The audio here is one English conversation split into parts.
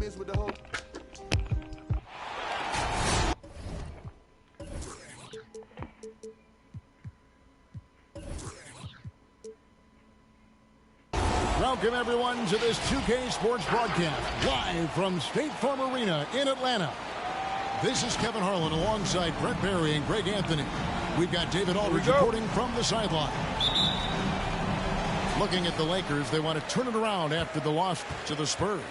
miss with the whole. Welcome, everyone, to this 2K Sports broadcast, live from State Farm Arena in Atlanta. This is Kevin Harlan alongside Brett Barry and Greg Anthony. We've got David Aldridge reporting from the sideline. Looking at the Lakers, they want to turn it around after the loss to the Spurs.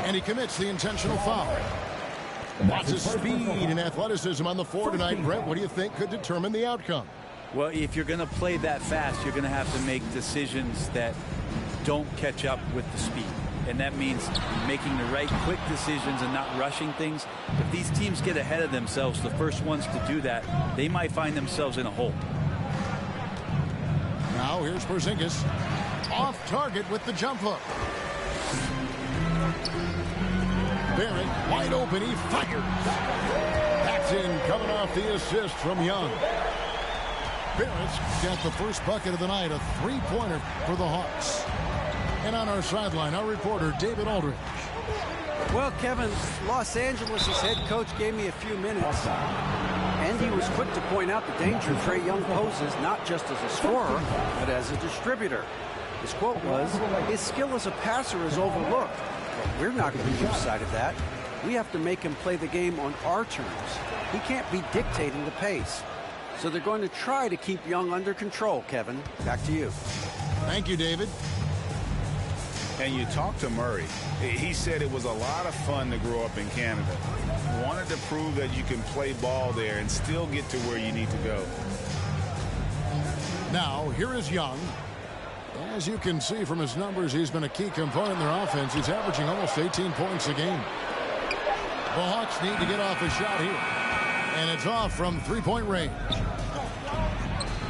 And he commits the intentional foul. Lots of speed and athleticism on the floor tonight. Brett, what do you think could determine the outcome? Well, if you're going to play that fast, you're going to have to make decisions that don't catch up with the speed. And that means making the right quick decisions and not rushing things. If these teams get ahead of themselves, the first ones to do that, they might find themselves in a hole. Now here's Porzingis. Off target with the jump hook. Barrett wide open, he fires. That's in, coming off the assist from Young. Barrett's got the first bucket of the night, a three-pointer for the Hawks. And on our sideline, our reporter David Aldridge. Well, Kevin, Los Angeles' head coach gave me a few minutes, and he was quick to point out the danger Trae Young poses, not just as a scorer, but as a distributor. His quote was, "His skill as a passer is overlooked. We're not going to lose sight of that. We have to make him play the game on our terms. He can't be dictating the pace." So they're going to try to keep Young under control, Kevin. Back to you. Thank you, David. And you talked to Murray. He said it was a lot of fun to grow up in Canada. Wanted to prove that you can play ball there and still get to where you need to go. Now, here is Young. As you can see from his numbers, he's been a key component in their offense. He's averaging almost 18 points a game. The Hawks need to get off a shot here. And it's off from three-point range.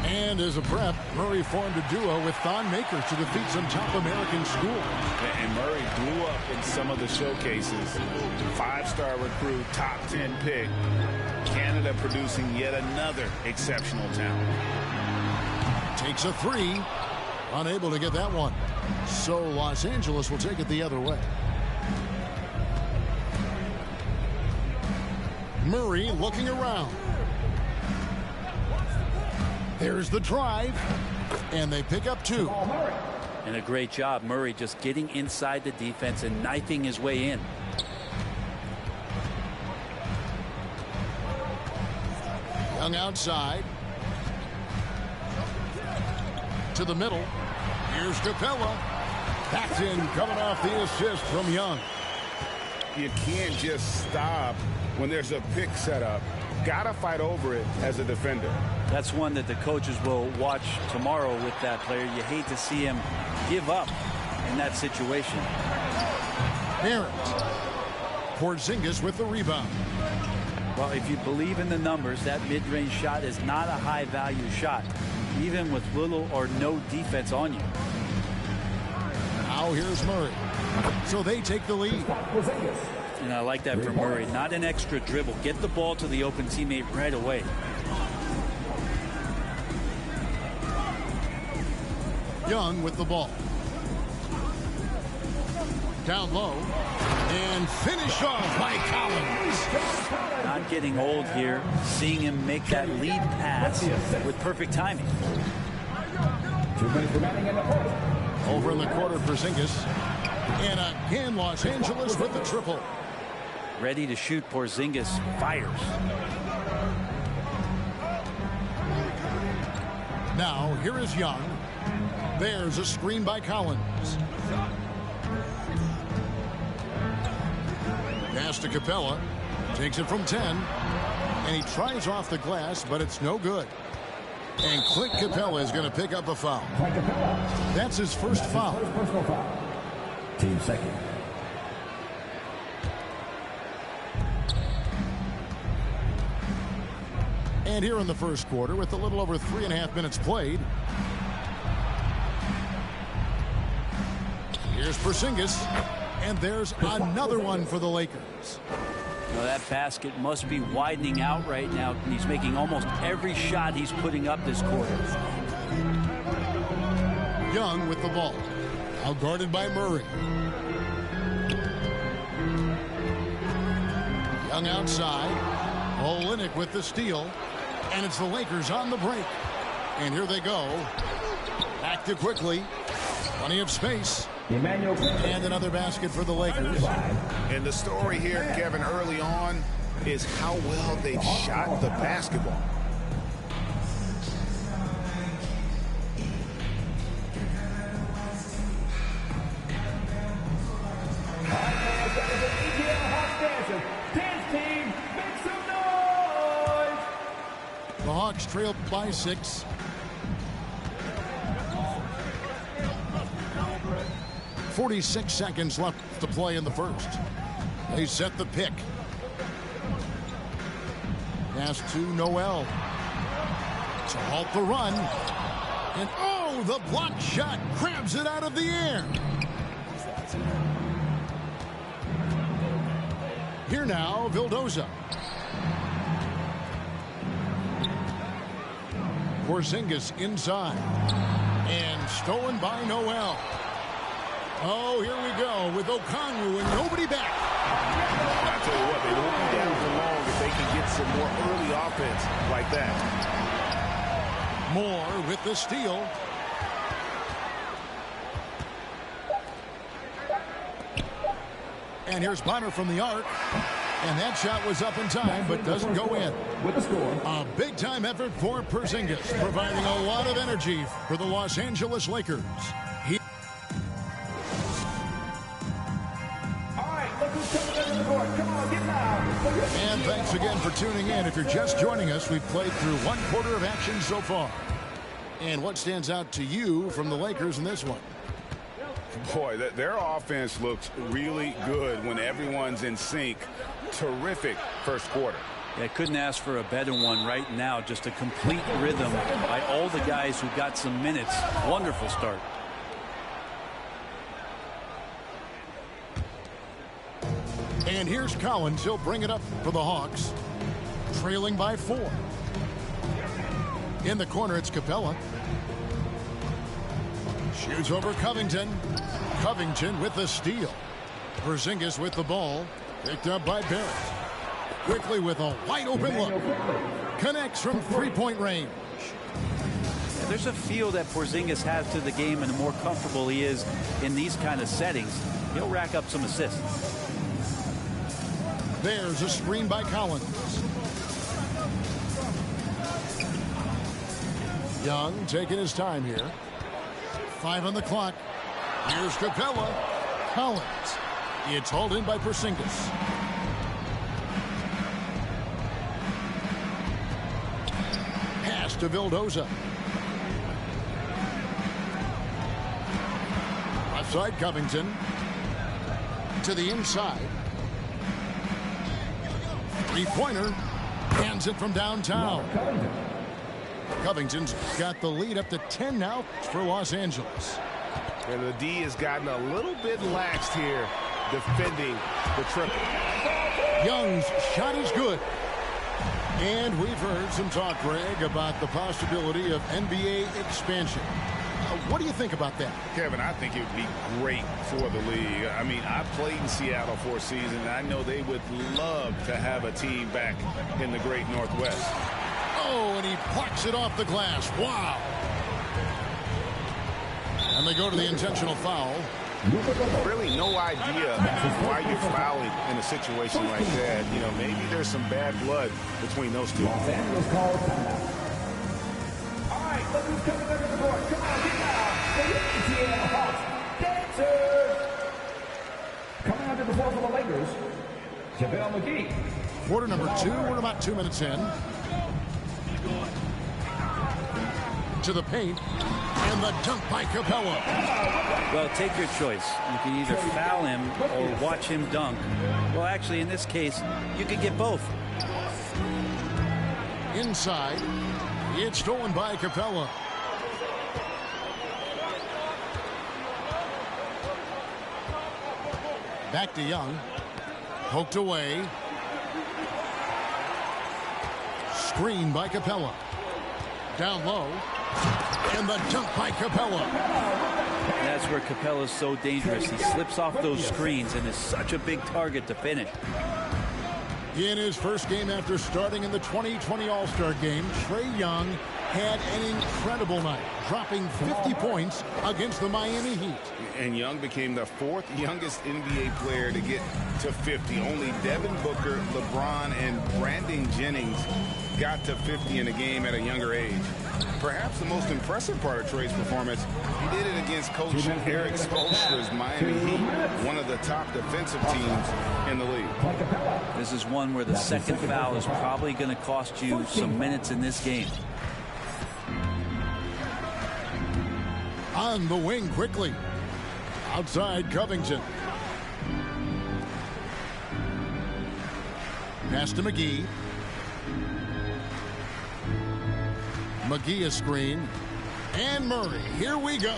And as a prep, Murray formed a duo with Thon Maker to defeat some top American schools. And Murray blew up in some of the showcases. Five-star recruit, top 10 pick. Canada producing yet another exceptional talent. Takes a three. Unable to get that one. So Los Angeles will take it the other way. Murray looking around. There's the drive. And they pick up two. And a great job, Murray, just getting inside the defense and knifing his way in. Young outside. To the middle. Here's Capella. That's in, coming off the assist from Young. You can't just stop when there's a pick set up. Gotta fight over it as a defender. That's one that the coaches will watch tomorrow with that player. You hate to see him give up in that situation. Barrett. Porzingis with the rebound. Well, if you believe in the numbers, that mid-range shot is not a high-value shot, even with little or no defense on you. Now here's Murray. So they take the lead. And I like that from Murray. Not an extra dribble. Get the ball to the open teammate right away. Young with the ball. Down low. And finish off by Collins. Not getting old here. Seeing him make that lead pass with perfect timing. 2 minutes remaining in the fourth. Over in the quarter, Porzingis. And again, Los Angeles with the triple. Ready to shoot. Porzingis fires. Now, here is Young. There's a screen by Collins. Pass to Capella. Takes it from 10. And he tries off the glass, but it's no good. And Clint Capella is going to pick up a foul. That's his first foul. Team second. And here in the first quarter, with a little over 3.5 minutes played, here's Porzingis, and there's another one for the Lakers. Now that basket must be widening out right now. He's making almost every shot he's putting up this quarter. Young with the ball, out guarded by Murray. Young outside, Olynyk with the steal. And it's the Lakers on the break. And here they go. Active quickly. Plenty of space. And another basket for the Lakers. And the story here, Kevin, early on is how well they've shot the basketball. The Hawks trailed by 6. .46 seconds left to play in the first. They set the pick. Pass to Noel to halt the run. And oh, the block shot grabs it out of the air. Here now, Vildoza. Porzingis inside. And stolen by Noel. Oh, here we go with Okongwu and nobody back. I tell you what, they won't be down for long if they can get some more early offense like that. Moore with the steal. And here's Bonner from the arc. And that shot was up in time, but doesn't go in. With the score. A big-time effort for Porzingis, providing a lot of energy for the Los Angeles Lakers. And thanks again for tuning in. If you're just joining us, we've played through one quarter of action so far. And what stands out to you from the Lakers in this one? Boy, their offense looks really good when everyone's in sync. Terrific first quarter. Yeah, couldn't ask for a better one right now. Just a complete rhythm by all the guys who got some minutes. Wonderful start. And here's Collins. He'll bring it up for the Hawks. Trailing by 4. In the corner, it's Capella. Shoots over Covington. Covington with the steal. Porzingis with the ball. Picked up by Barrett. Quickly with a wide open look. Connects from three-point range. Yeah, there's a feel that Porzingis has to the game, and the more comfortable he is in these kind of settings, he'll rack up some assists. There's a screen by Collins. Young taking his time here. 5 on the clock. Here's Capella. Collins. It's hauled in by Porzingis. Pass to Vildoza. Left side, Covington. To the inside. Three-pointer. Hands it from downtown. Covington's got the lead up to 10 now for Los Angeles. And the D has gotten a little bit laxed here defending the triple. Young's shot is good. And we've heard some talk, Greg, about the possibility of NBA expansion. What do you think about that? Kevin, I think it would be great for the league. I mean, I played in Seattle for a season, and I know they would love to have a team back in the great Northwest. Oh, and he plucks it off the glass. Wow. And they go to the intentional foul. really no idea why you're fouling in a situation like that. You know, maybe there's some bad blood between those two. Los Angeles called timeout. All right, look who's coming under the board. Come on, get down. The Seattle Hawks dancers. Coming under the board for the Lakers, JaVale McGee. Quarter number 2. We're about 2 minutes in. To the paint. And the dunk by Capella. Well, take your choice. You can either foul him or watch him dunk. Well, actually, in this case, you could get both. Inside. It's stolen by Capella. Back to Young. Poked away. Screen by Capella. Down low. And the dunk by Capella. That's where Capella's so dangerous. He slips off those screens and is such a big target to finish. In his first game after starting in the 2020 All-Star Game, Trae Young had an incredible night, dropping 50 points against the Miami Heat. And Young became the 4th youngest NBA player to get to 50. Only Devin Booker, LeBron, and Brandon Jennings got to 50 in a game at a younger age. Perhaps the most impressive part of Trae's performance, he did it against Coach Eric Spoelstra's Miami Heat, one of the top defensive teams in the league. This is one where the second foul is probably going to cost you some minutes in this game. On the wing quickly. Outside Covington. Pass to McGee. McGee a screen. And Murray. Here we go.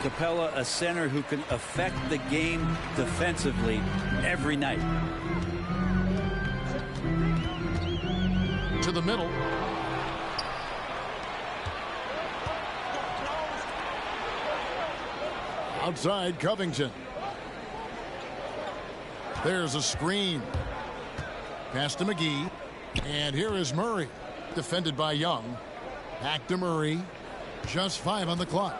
Capella, a center who can affect the game defensively every night. To the middle. Outside Covington. There's a screen. Pass to McGee. And here is Murray. Defended by Young. Back to Murray. Just 5 on the clock.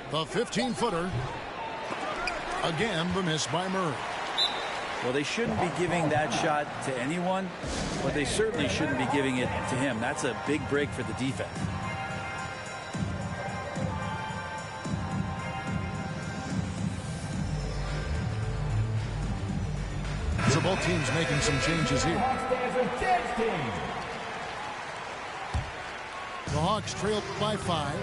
The 15-footer. Again, the miss by Murray. Well, they shouldn't be giving that shot to anyone, but they certainly shouldn't be giving it to him. That's a big break for the defense. So both teams making some changes here. The Hawks trail by 5.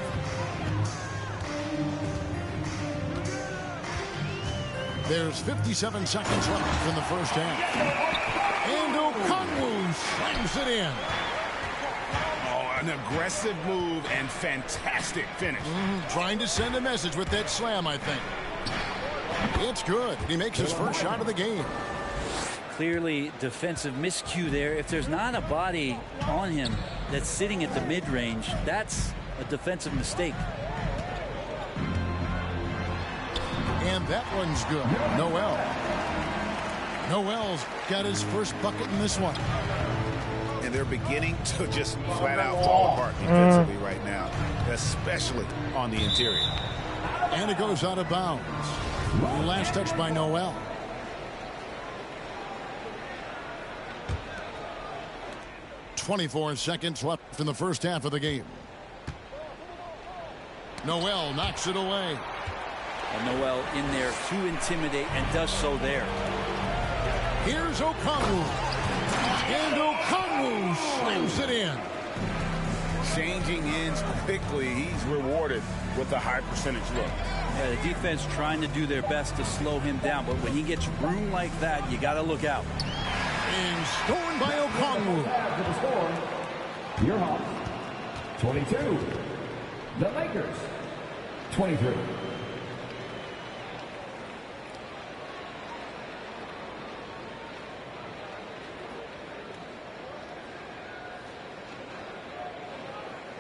There's 57 seconds left in the first half. And Okongwu slams it in. Oh, an aggressive move and fantastic finish. Trying to send a message with that slam, I think. It's good. He makes his first shot of the game. Clearly defensive miscue there. If there's not a body on him that's sitting at the mid-range, that's a defensive mistake. And that one's good. Noel's got his first bucket in this one. And they're beginning to just flat out fall apart defensively right now, especially on the interior. And it goes out of bounds. Last touch by Noel. .24 seconds left in the first half of the game. Noel knocks it away. And Noel in there to intimidate and does so there. Here's Okongwu. And Okongwu slams it in. Changing ends quickly. He's rewarded with a high percentage look. Yeah, the defense trying to do their best to slow him down, but when he gets room like that, you got to look out. And stolen by Okongwu. To the score, your Hawks 22. The Lakers 23.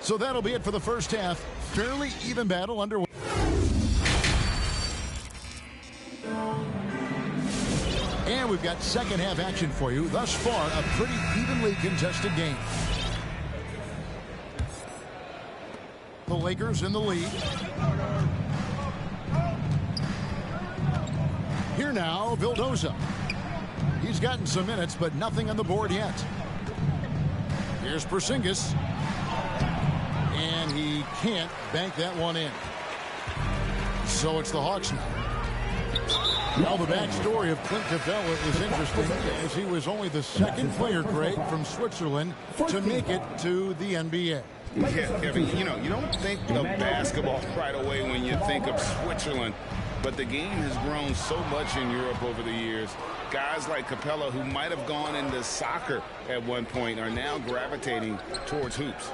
So that'll be it for the first half. Fairly even battle underway. And we've got second half action for you. Thus far, a pretty evenly contested game. The Lakers in the lead. Here now, Vildoza. He's gotten some minutes, but nothing on the board yet. Here's Porzingis. And he can't bank that one in. So it's the Hawks now. Well, the backstory of Clint Capella is interesting, as he was only the second player, Greg, from Switzerland to make it to the NBA. Yeah, Kevin, you know, you don't think of basketball right away when you think of Switzerland, but the game has grown so much in Europe over the years. Guys like Capella, who might have gone into soccer at one point, are now gravitating towards hoops.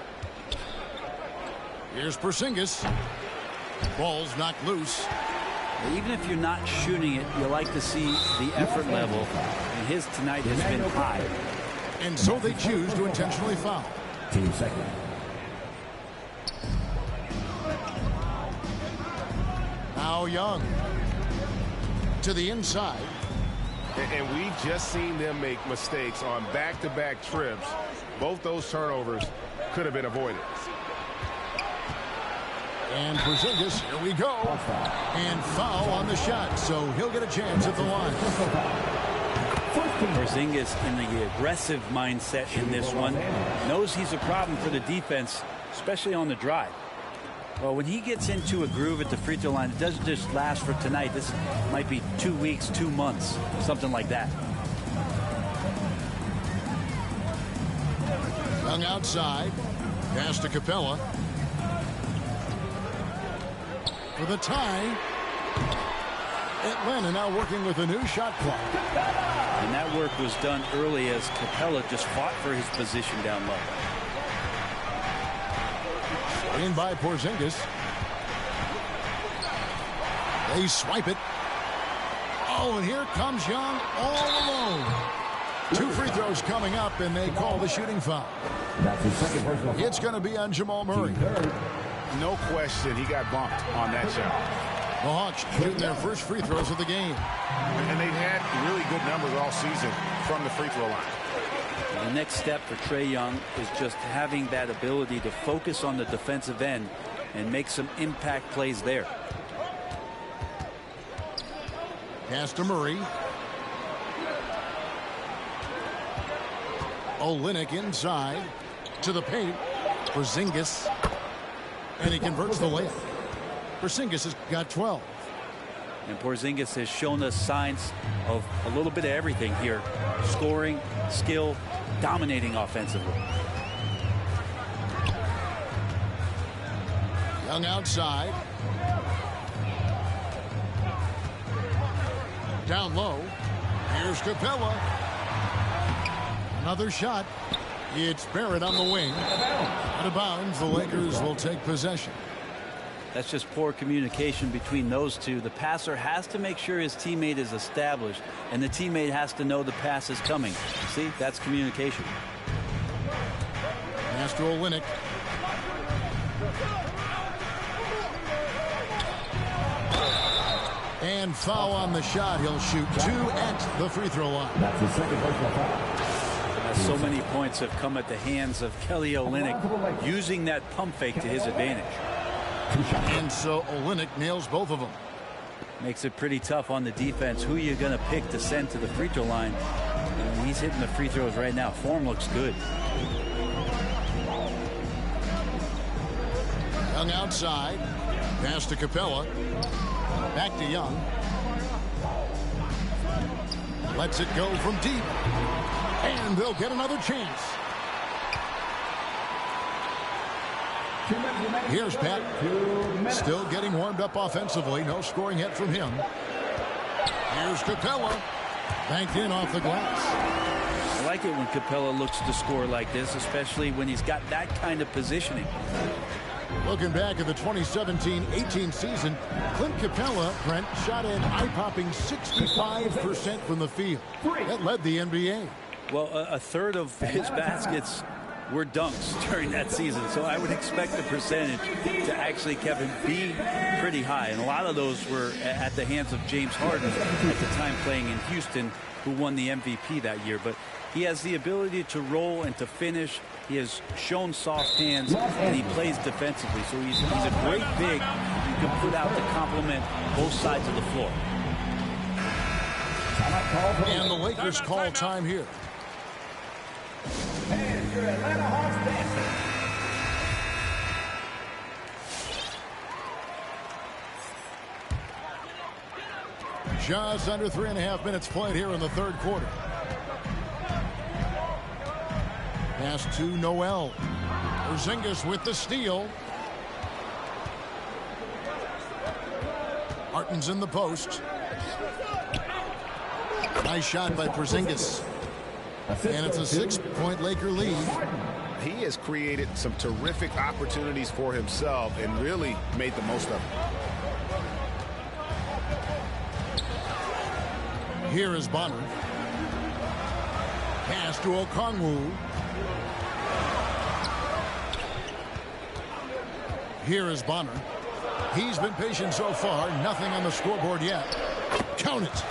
Here's Porzingis. Ball's knocked loose. Even if you're not shooting it, you like to see the effort level, and his tonight has been high. And so they choose to intentionally foul. Team second. Now Young to the inside. And we've just seen them make mistakes on back-to-back trips. Both those turnovers could have been avoided. And Porzingis, here we go. And foul on the shot, so he'll get a chance at the line. Porzingis in the aggressive mindset in this one. Knows he's a problem for the defense, especially on the drive. Well, when he gets into a groove at the free throw line, it doesn't just last for tonight. This might be 2 weeks, 2 months, something like that. Young outside. Pass to Capella. For the tie. Atlanta now working with a new shot clock. And that work was done early as Capella just fought for his position down low. In by Porzingis. They swipe it. Oh, and here comes Young all alone. 2 free throws coming up, and they call the shooting foul. That's his second personal foul. It's going to be on Jamal Murray. No question, he got bumped on that shot. The Hawks shooting their first free throws of the game. And they've had really good numbers all season from the free throw line. The next step for Trae Young is just having that ability to focus on the defensive end and make some impact plays there. Pass to Murray. Olynyk inside to the paint. Porzingis. And he converts the layup. Porzingis has got 12. And Porzingis has shown us signs of a little bit of everything here. Scoring, skill, dominating offensively. Young outside. Down low. Here's Capella. Another shot. It's Barrett on the wing. Out of bounds, the Lakers will take possession. That's just poor communication between those two. The passer has to make sure his teammate is established, and the teammate has to know the pass is coming. See, that's communication. Pass to Olynyk. And foul on the shot. He'll shoot 2 at the free throw line. That's his second personal foul. So many points have come at the hands of Kelly Olynyk, using that pump fake to his advantage. And so Olynyk nails both of them. Makes it pretty tough on the defense. Who are you going to pick to send to the free throw line? And he's hitting the free throws right now. Form looks good. Young outside. Pass to Capella. Back to Young. Lets it go from deep. And they'll get another chance. Here's Pat. Still getting warmed up offensively. No scoring yet from him. Here's Capella. Banked in off the glass. I like it when Capella looks to score like this, especially when he's got that kind of positioning. Looking back at the 2017-18 season, Clint Capella, Brent, shot an eye-popping 65% from the field. That led the NBA. Well, a third of his baskets were dunks during that season, so I would expect the percentage to actually, Kevin, be pretty high. And a lot of those were at the hands of James Harden at the time playing in Houston, who won the MVP that year. But he has the ability to roll and to finish. He has shown soft hands, and he plays defensively. So he's a great big you can put out to complement both sides of the floor. And the Lakers call time here. And your Atlanta Hawks dancing. Just under 3.5 minutes played here in the third quarter. Pass to Noel. Porzingis with the steal. Martin's in the post. Nice shot by Porzingis. And it's a 6-point Laker lead. He has created some terrific opportunities for himself and really made the most of it. Here is Bonner. Pass to Okongwu. Here is Bonner. He's been patient so far. Nothing on the scoreboard yet. Count it.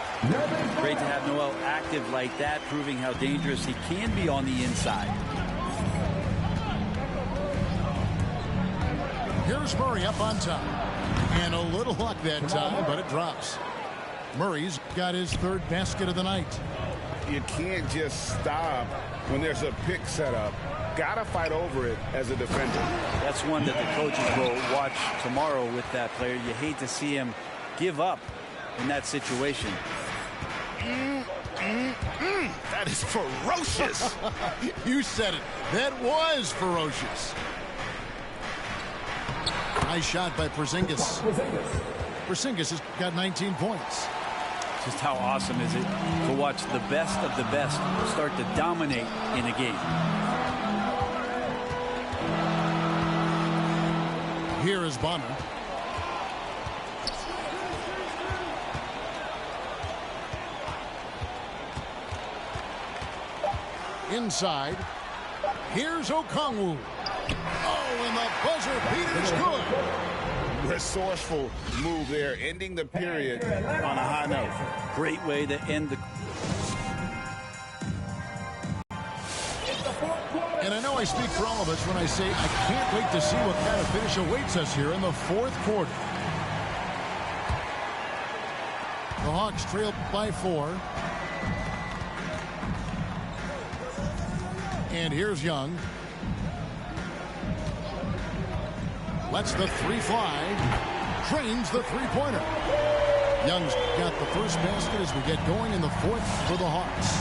Great to have Noel active like that, proving how dangerous he can be on the inside. Here's Murray up on top. And a little luck that time, but it drops. Murray's got his third basket of the night. You can't just stop when there's a pick set up. Gotta fight over it as a defender. That's one that the coaches will watch tomorrow with that player. You hate to see him give up in that situation. That is ferocious. You said it. That was ferocious. Nice shot by Porzingis. Porzingis has got 19 points. Just how awesome is it to watch the best of the best start to dominate in a game. Here is Bonner. Inside. Here's Okongwu. Oh, and the buzzer beater's good. Resourceful move there, ending the period on a high note. Great way to end the... And I know I speak for all of us when I say I can't wait to see what kind of finish awaits us here in the fourth quarter. The Hawks trail by 4. And here's Young. Lets the three fly. Drains the three-pointer. Young's got the first basket as we get going in the fourth for the Hawks.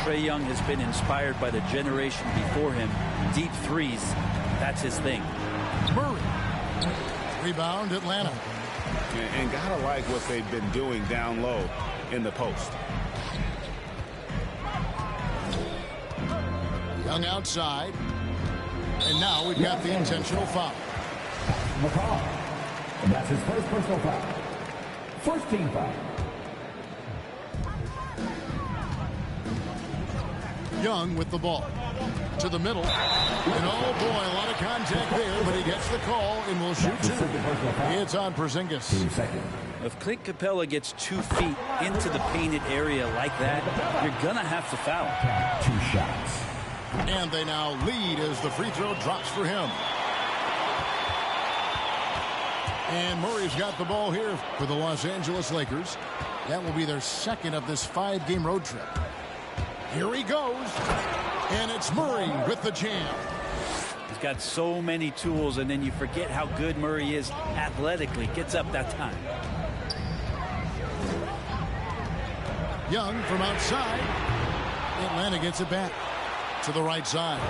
Trae Young has been inspired by the generation before him. Deep threes, that's his thing. Murray. Rebound, Atlanta. And gotta like what they've been doing down low in the post. Young outside. And now we've got the intentional foul. McCall. And that's his first personal foul. First team foul. Young with the ball. To the middle. And oh boy, a lot of contact there, but he gets the call and will shoot 2. It's on Porzingis. If Clint Capella gets 2 feet into the painted area like that, you're going to have to foul. 2 shots. And they now lead as the free throw drops for him. And Murray's got the ball here for the Los Angeles Lakers. That will be their second of this 5-game road trip. Here he goes. And it's Murray with the jam. He's got so many tools, and then you forget how good Murray is athletically. Gets up that time. Young from outside. Atlanta gets it back to the right side.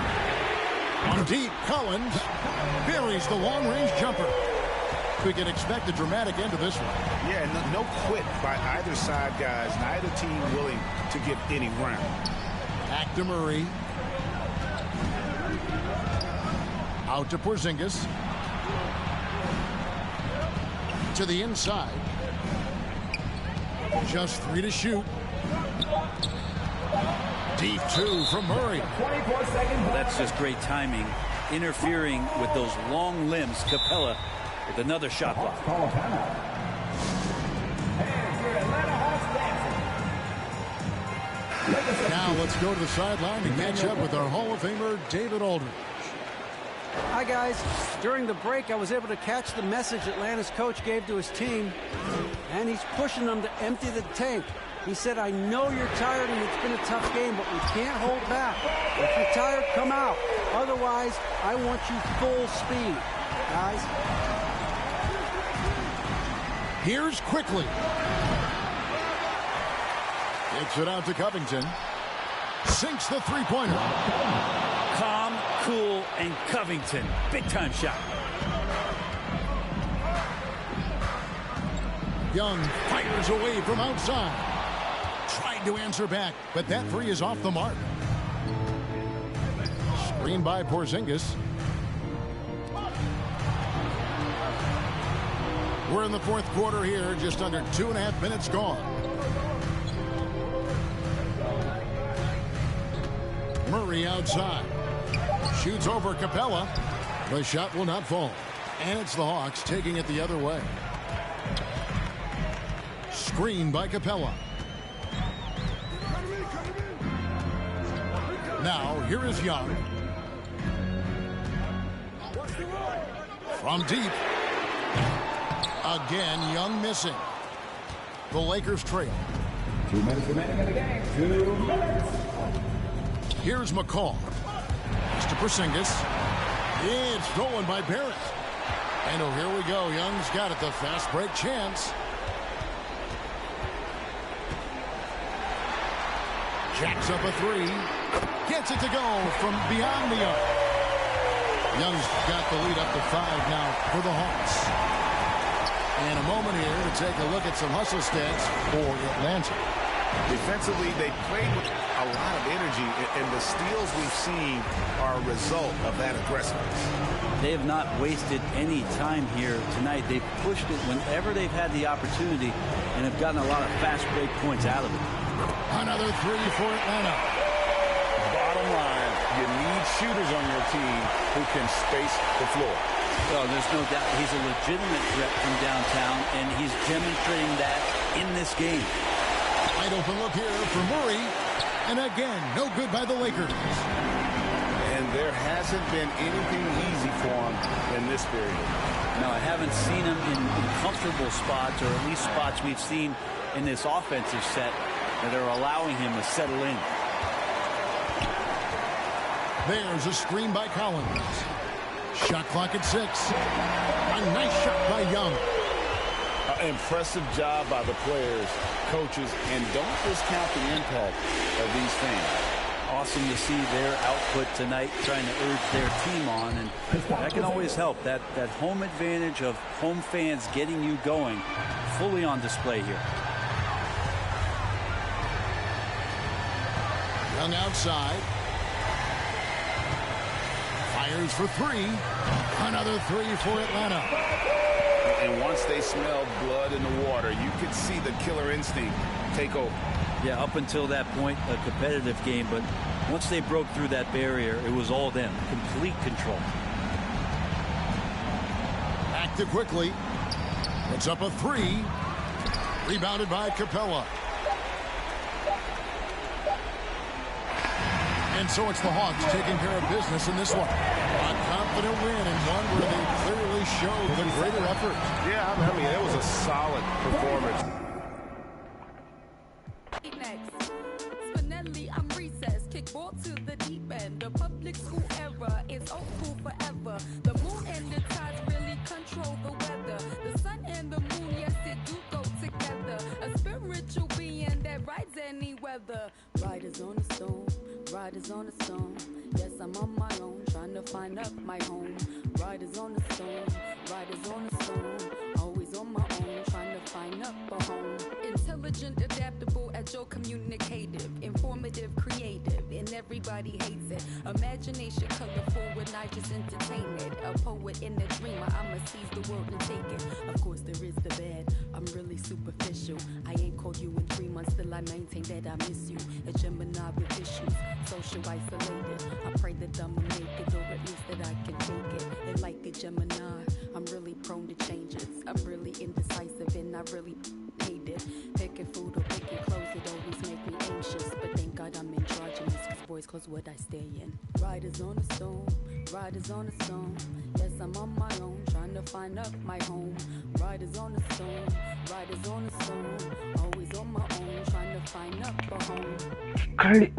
On deep, Collins buries the long-range jumper. We can expect a dramatic end to this one. Yeah, no quit by either side, guys. Neither team willing to give any ground. Back to Murray. Out to Porzingis. To the inside. Just 3 to shoot. Deep 2 from Murray. 24 seconds. That's just great timing. Interfering with those long limbs. Capella with another shot block. Call a timeout. And your Atlanta Hawks dancing. Now let's go to the sideline to catch up with our Hall of Famer, David Aldridge. Hi, guys. During the break, I was able to catch the message Atlanta's coach gave to his team, and he's pushing them to empty the tank. He said, I know you're tired and it's been a tough game, but we can't hold back. If you're tired, come out. Otherwise, I want you full speed, guys. Here's Quickly. Kicks it out to Covington. Sinks the three-pointer. Calm, cool, and Covington. Big-time shot. Young fires away from outside. Tried to answer back, but that three is off the mark. Screen by Porzingis. We're in the fourth quarter here, just under 2.5 minutes gone. Murray outside. Shoots over Capella. The shot will not fall. And it's the Hawks taking it the other way. Screen by Capella. Now, here is Young. From deep. Again, Young missing. The Lakers trail. 2 minutes remaining in the game. 2 minutes. Here's McCall. It's to Porzingis. It's stolen by Barrett. And oh, here we go. Young's got it. The fast break chance. Jacks up a three. Gets it to go from beyond the arc. Young's got the lead up to 5 now for the Hawks. And a moment here to take a look at some hustle stats for Atlanta. Defensively, they played with a lot of energy, and the steals we've seen are a result of that aggressiveness. They have not wasted any time here tonight. They've pushed it whenever they've had the opportunity and have gotten a lot of fast break points out of it. Another three for Atlanta. Bottom line, you need shooters on your team who can space the floor. Well, there's no doubt he's a legitimate threat from downtown, and he's demonstrating that in this game. Wide open look here for Murray. And again, no good by the Lakers. And there hasn't been anything easy for him in this period. No, I haven't seen him in comfortable spots, or at least spots we've seen in this offensive set that are allowing him to settle in. There's a screen by Collins. Shot clock at 6. A nice shot by Young. Impressive job by the players, coaches, and don't discount the impact of these fans. Awesome to see their output tonight, trying to urge their team on, and that can always help. That home advantage of home fans getting you going, fully on display here. Young outside. Fires for 3. Another 3 for Atlanta. And once they smelled blood in the water, you could see the killer instinct take over. Yeah, up until that point, a competitive game, but once they broke through that barrier, it was all them. Complete control. Back to Quickly. Puts up a 3. Rebounded by Capella. And so it's the Hawks taking care of business in this one. A confident win, and one where they clearly showed the greater effort. Yeah, I mean, it was a solid performance. Next, Spinelli, I'm recessed. Kick ball to the deep end. The public school era is old school forever. The moon and the tides really control the weather. The sun and the moon, yes, it do go together. A spiritual being that rides any weather. Riders on a stone, riders on a stone. Yes, I'm on my own, trying to find up my home. Riders on a stone, riders on a stone. Always on my own, trying to find up a home. Intelligent, adaptable, agile, communicative, informative, creative, and everybody hates it. Imagination colorful when I just entertain it. A poet and a dreamer, I'ma seize the world and take it. Of course there is the bad, I'm really superficial. I ain't called you in 3 months, still I maintain that I miss you. A Gemini with issues, social isolated. I pray that I'ma make it, or at least that I can take it. And like a Gemini, I'm really prone to changes. I'm really indecisive and I really hate it. Picking food or picking clothes, it always make me anxious. But thank God I'm androgynous, cause boys clothes what I stay in. Riders on a stone, riders on a stone. Yes, I'm on my own, trying to find up my home. Riders on a stone, riders on a stone. Always on my own, trying to 관리.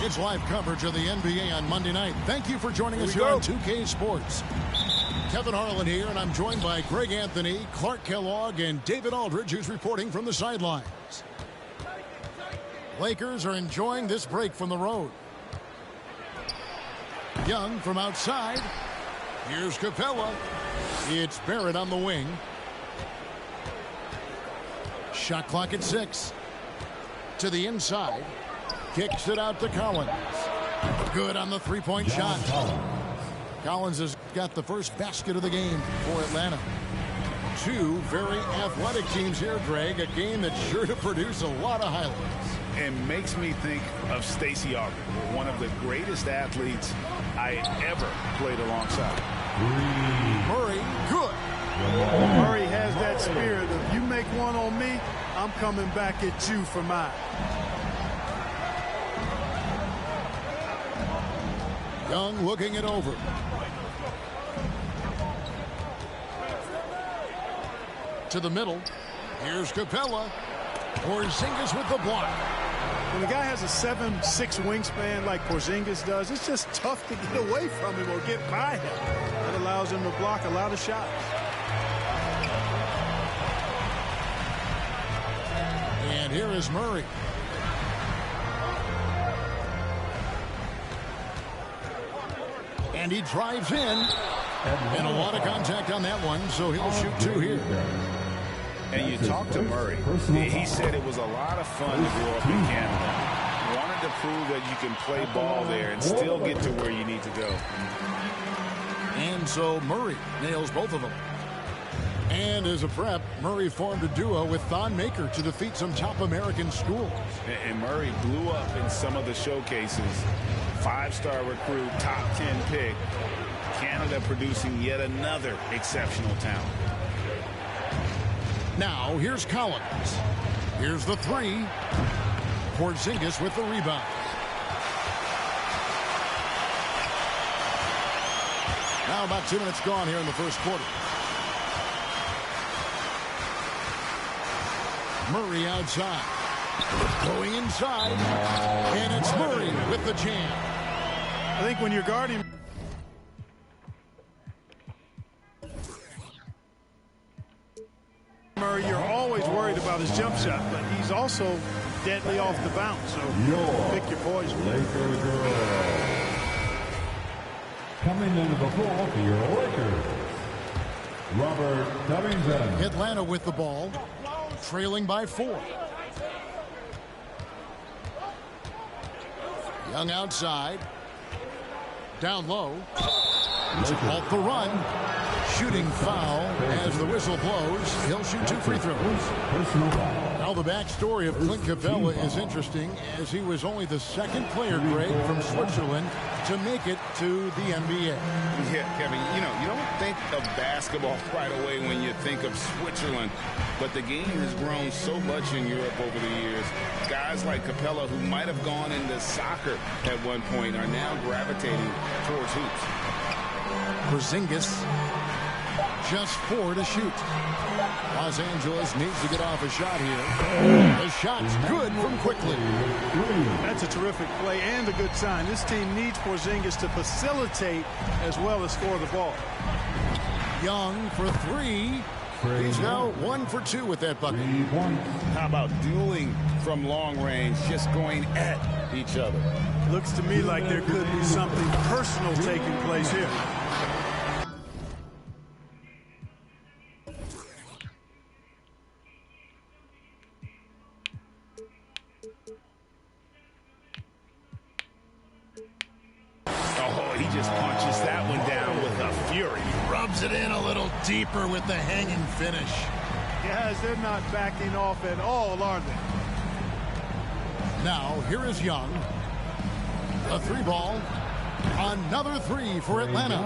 It's live coverage of the NBA on Monday night. Thank you for joining us here on 2K Sports. Kevin Harlan here, and I'm joined by Greg Anthony, Clark Kellogg, and David Aldridge, who's reporting from the sidelines. Lakers are enjoying this break from the road. Young from outside. Here's Capella. It's Barrett on the wing. Shot clock at 6. To the inside. Kicks it out to Collins. Good on the three-point shot. Collins has got the first basket of the game for Atlanta. Two very athletic teams here, Greg. A game that's sure to produce a lot of highlights. And makes me think of Stacey Augmon, one of the greatest athletes I ever played alongside. Murray, good. Murray has that spirit. If you make one on me, I'm coming back at you for mine. Young looking it over. To the middle. Here's Capella. Porzingis with the block. When a guy has a 7'6" wingspan like Porzingis does, it's just tough to get away from him or get by him. That allows him to block a lot of shots. And here is Murray. And he drives in. And a lot of contact on that one, so he'll shoot two here. And you talked to Murray. He said it was a lot of fun to grow up in Canada. Wanted to prove that you can play ball there and still get to where you need to go. And so Murray nails both of them. And as a prep, Murray formed a duo with Thon Maker to defeat some top American schools. And Murray blew up in some of the showcases. 5-star recruit, top 10 pick. Canada producing yet another exceptional talent. Now, here's Collins. Here's the three. Porzingis with the rebound. Now about 2 minutes gone here in the first quarter. Murray outside. Going inside. And it's Murray with the jam. I think when you're guarding Murray, you're always worried about his jump shot, but he's also deadly off the bounce, so pick your poison. Coming into the ball for your Lakers, Robert Covington. Atlanta with the ball, trailing by 4. Young outside. Down low. To halt the run. shooting foul as the whistle blows. He'll shoot 2 free throws. Now the backstory of Clint Capella is interesting, as he was only the second player, Greg, from Switzerland to make it to the NBA. Yeah, Kevin, you don't think of basketball right away when you think of Switzerland, but the game has grown so much in Europe over the years. Guys like Capella, who might have gone into soccer at one point, are now gravitating towards hoops. Porzingis, just 4 to shoot. Los Angeles needs to get off a shot here. The shot's good from quickly. That's a terrific play and a good sign. This team needs Porzingis to facilitate as well as score the ball. Young for 3. He's now 1 for 2 with that bucket. How about dueling from long range, just going at each other? Looks to me like there could be something personal taking place here. Oh, he just punches that one down with a fury. Rubs it in a little deeper with the hanging finish. Guys, they're not backing off at all, are they? Now, here is Young. A 3 ball. Another 3 for Atlanta.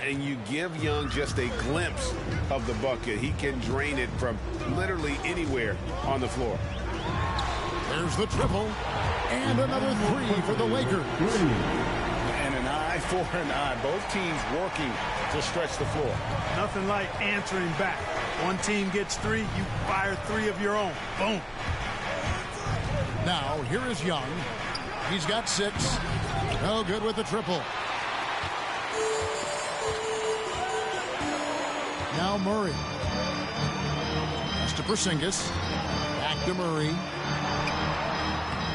And you give Young just a glimpse of the bucket. He can drain it from literally anywhere on the floor. There's the triple. And another 3 for the Lakers. And an eye for an eye. Both teams working to stretch the floor. Nothing like answering back. One team gets 3, you fire 3 of your own. Boom. Now, here is Young. He's got 6. No good with the triple. Now Murray. Pass to Porzingis. Back to Murray.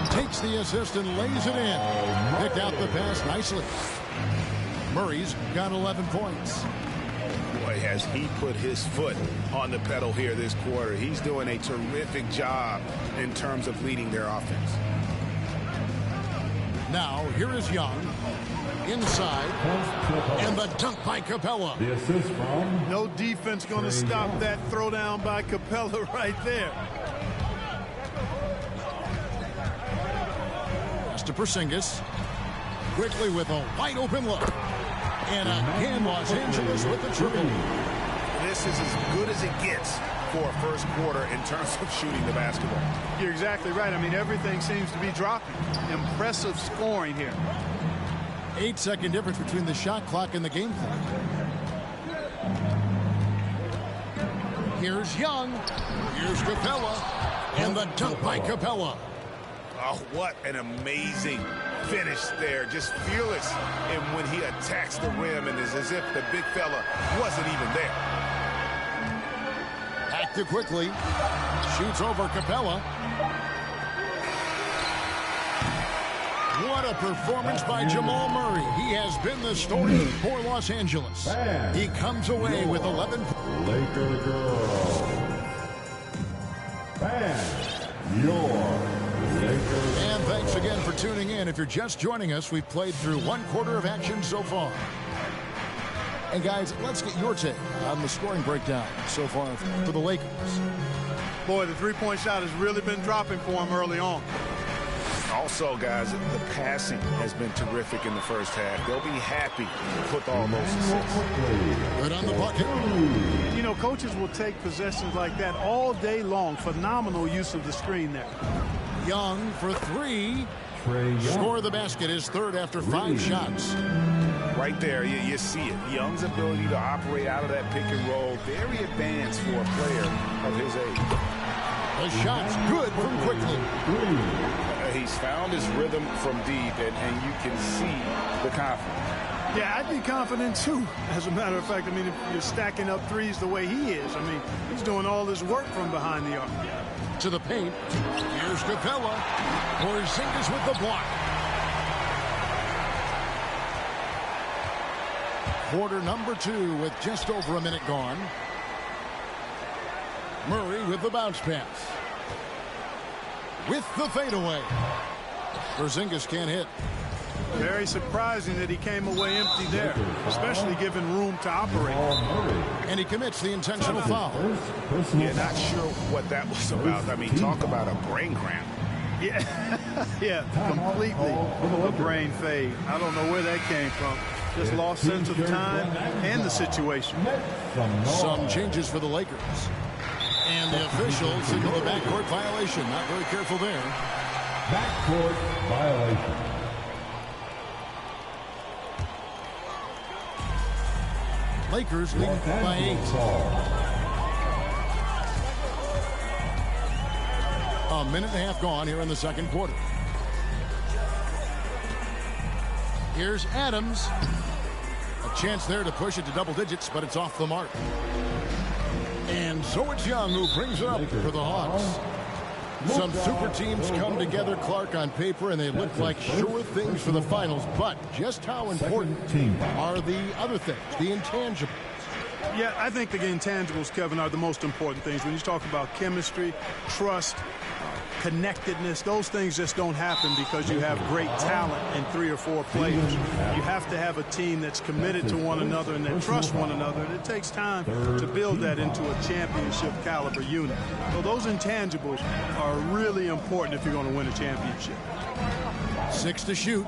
Takes the assist and lays it in. Picked out the pass nicely. Murray's got 11 points. Boy, has he put his foot on the pedal here this quarter. He's doing a terrific job in terms of leading their offense. Now, here is Young. Inside. And the dunk by Capella. The assist from... No defense going to stop that throwdown by Capella right there. Pass to Porzingis. Quickly with a wide open look. And again, Los Angeles with the triple. This is as good as it gets for a first quarter in terms of shooting the basketball. You're exactly right. I mean, everything seems to be dropping. Impressive scoring here. 8-second difference between the shot clock and the game clock. Here's Young. Here's Capella. And the dunk by Capella. Oh, what an amazing finish there. Just fearless. And when he attacks the rim, and it's as if the big fella wasn't even there. Active quickly. Shoots over Capella. What a performance by Jamal Murray. He has been the story for Los Angeles. He comes away with 11. Laker girl. Ban your Lakers. And thanks again for tuning in. If you're just joining us, we've played through 1 quarter of action so far. And guys, let's get your take on the scoring breakdown so far for the Lakers. Boy, the three-point shot has really been dropping for him early on. Also, guys, the passing has been terrific in the first half. They'll be happy with all those assists. Good on the bucket. You know, coaches will take possessions like that all day long. Phenomenal use of the screen there. Young for 3. Score the basket, his third after 5 shots. Right there, you see it. Young's ability to operate out of that pick and roll, very advanced for a player of his age. The shot's good from quickly. He's found his rhythm from deep, and you can see the confidence. Yeah, I'd be confident, too. As a matter of fact, I mean, if you're stacking up threes the way he is, I mean, he's doing all this work from behind the arc. To the paint. Here's Capella. Porzingis with the block. Quarter number 2 with just over a minute gone. Murray with the bounce pass. With the fadeaway. Porzingis can't hit. Very surprising that he came away empty there, especially given room to operate. And he commits the intentional foul. Yeah, not sure what that was about. I mean, talk about a brain cramp. Yeah, yeah, completely a brain fade. I don't know where that came from. Just lost sense of time and the situation. Some changes for the Lakers. And the officials signal the backcourt violation. Not very careful there. Backcourt violation. Lakers leading by 8. A minute and a half gone here in the second quarter. Here's Adams. A chance there to push it to double digits, but it's off the mark. And so it's Young who brings it up for the Hawks. Some super teams come together, Clark, on paper, and they look like sure things for the finals. But just how important are the other things, the intangibles? Yeah, I think the intangibles, Kevin, are the most important things. When you talk about chemistry, trust, connectedness, those things just don't happen because you have great talent in 3 or 4 players. You have to have a team that's committed to one another and that trusts one another, and it takes time to build that into a championship caliber unit. So those intangibles are really important if you're going to win a championship. 6 to shoot.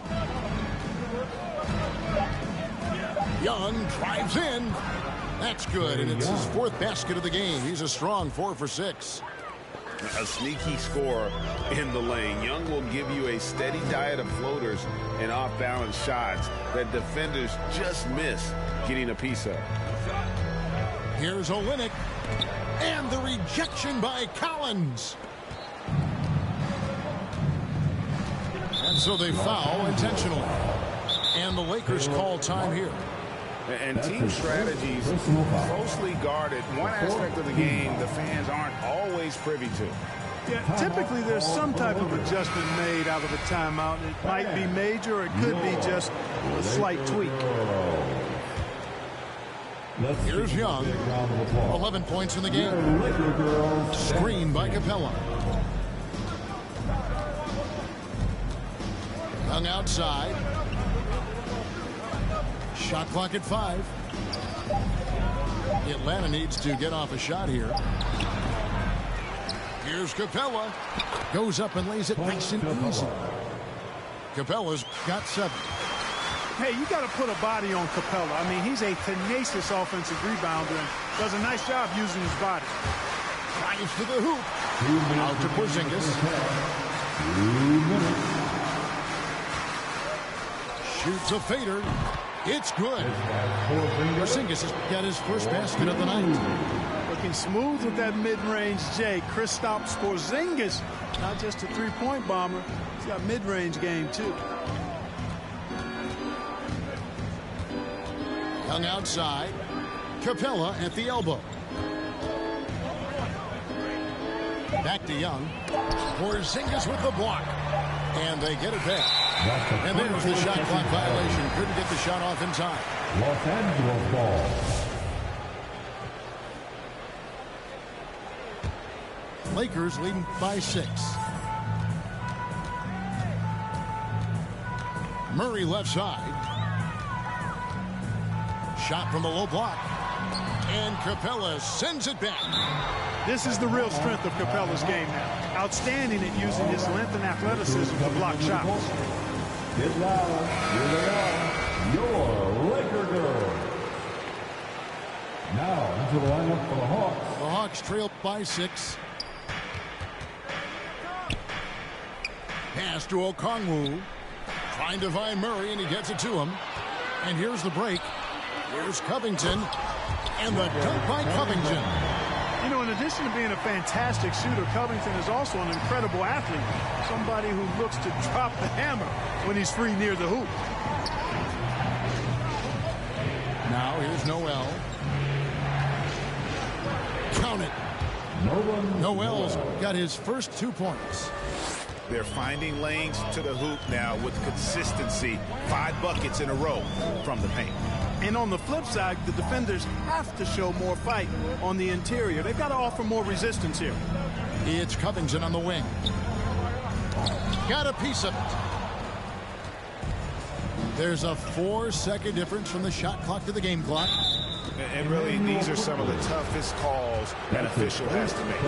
Young drives in. That's good, and it's his 4th basket of the game. He's a strong 4 for 6. A sneaky score in the lane. Young will give you a steady diet of floaters and off-balance shots that defenders just miss getting a piece of. Here's Olynyk, and the rejection by Collins. And so they foul intentionally. And the Lakers call time here. And team strategies closely guarded. One aspect of the game the fans aren't always privy to. Yeah, typically there's some type of adjustment made out of a timeout. It might be major, or it could be just a slight tweak. Here's Young. 11 points in the game. Screen by Capella. Young outside. Shot clock at 5. Atlanta needs to get off a shot here. Here's Capella. Goes up and lays it nice and easy. Capella's got 7. Hey, you got to put a body on Capella. I mean, he's a tenacious offensive rebounder and does a nice job using his body. Drives to the hoop. Out to Porzingis. 2 minutes. Shoots a fader. It's good. Porzingis has got his first basket of the night. Looking smooth with that mid-range J. Kristaps Porzingis, not just a three-point bomber. He's got mid-range game, too. Young outside. Capella at the elbow. Back to Young. Porzingis with the block. And they get it back. And there's the shot clock violation. Couldn't get the shot off in time. Los Angeles ball. Lakers leading by 6. Murray left side. Shot from the low block. And Capella sends it back. This is the real strength of Capella's game now. Outstanding at using his length and athleticism to block shots. Get loud. Here they are. Your Laker girls. Now into the lineup for the Hawks. The Hawks trail by 6. Pass to Okongwu. Trying to find Murray, and he gets it to him. And here's the break. Here's Covington. And the dunk by Covington. You know, in addition to being a fantastic shooter, Covington is also an incredible athlete. Somebody who looks to drop the hammer when he's free near the hoop. Now here's Noel. Count it. Noel's got his first 2 points. They're finding lanes to the hoop now with consistency. 5 buckets in a row from the paint. And on the flip side, the defenders have to show more fight on the interior. They've got to offer more resistance here. It's Covington on the wing. Got a piece of it. There's a 4-second difference from the shot clock to the game clock. And really, these are some of the toughest calls an official has to make.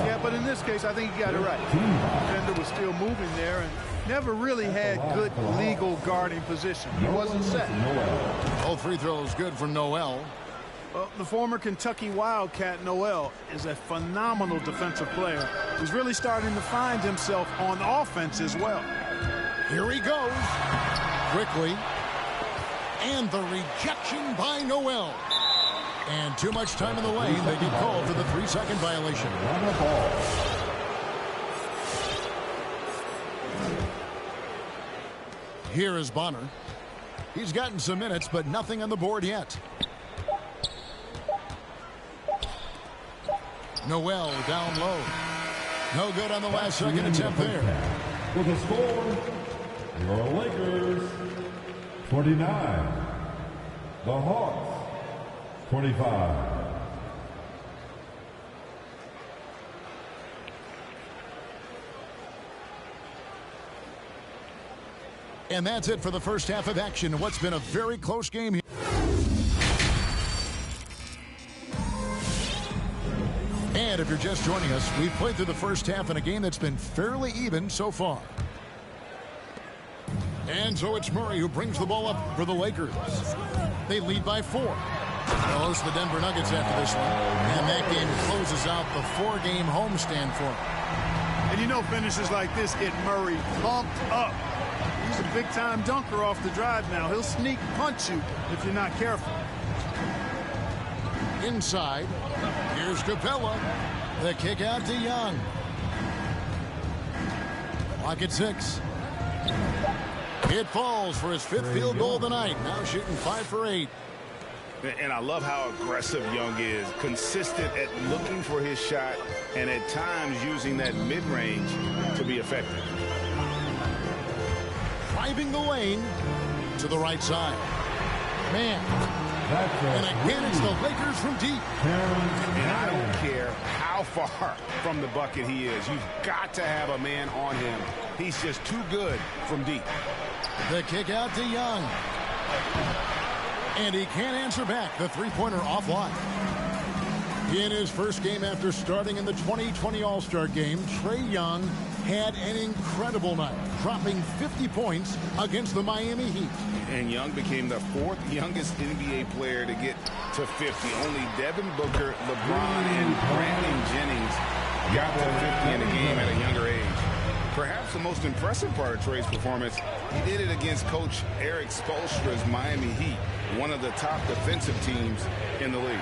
Yeah, but in this case, I think you got it right. The defender was still moving there and never really had good legal guarding position. He wasn't set. All free throws good from Noel. Well, the former Kentucky Wildcat Noel is a phenomenal defensive player who's really starting to find himself on offense as well. Here he goes. Quickly. And the rejection by Noel. And too much time in the lane. They get called for the 3-second violation. Here is Bonner. He's gotten some minutes, but nothing on the board yet. Noel down low. No good on the last second attempt there. With the score, your Lakers 29. The Hawks 25. And that's it for the first half of action. What's been a very close game here. And if you're just joining us, we've played through the first half in a game that's been fairly even so far. And so it's Murray who brings the ball up for the Lakers. They lead by 4. They'll host the Denver Nuggets after this one. And that game closes out the 4-game homestand for them. And you know finishes like this get Murray pumped up. He's a big-time dunker off the drive now. He'll sneak punch you if you're not careful. Inside, here's Capella. The kick out to Young. Clock at 6. It falls for his 5th field goal of the night. Now shooting 5 for 8. And I love how aggressive Young is. Consistent at looking for his shot and at times using that mid-range to be effective. Driving the lane to the right side. Man. And again, it's the Lakers from deep. And I don't care how far from the bucket he is. You've got to have a man on him. He's just too good from deep. The kick out to Young. And he can't answer back. The three-pointer offline. In his first game after starting in the 2020 All-Star Game, Trae Young had an incredible night, dropping 50 points against the Miami Heat. And Young became the 4th youngest NBA player to get to 50. Only Devin Booker, LeBron, and Brandon Jennings got to 50 in a game at a younger age. Perhaps the most impressive part of Trae's performance, he did it against Coach Eric Spoelstra's Miami Heat, one of the top defensive teams in the league.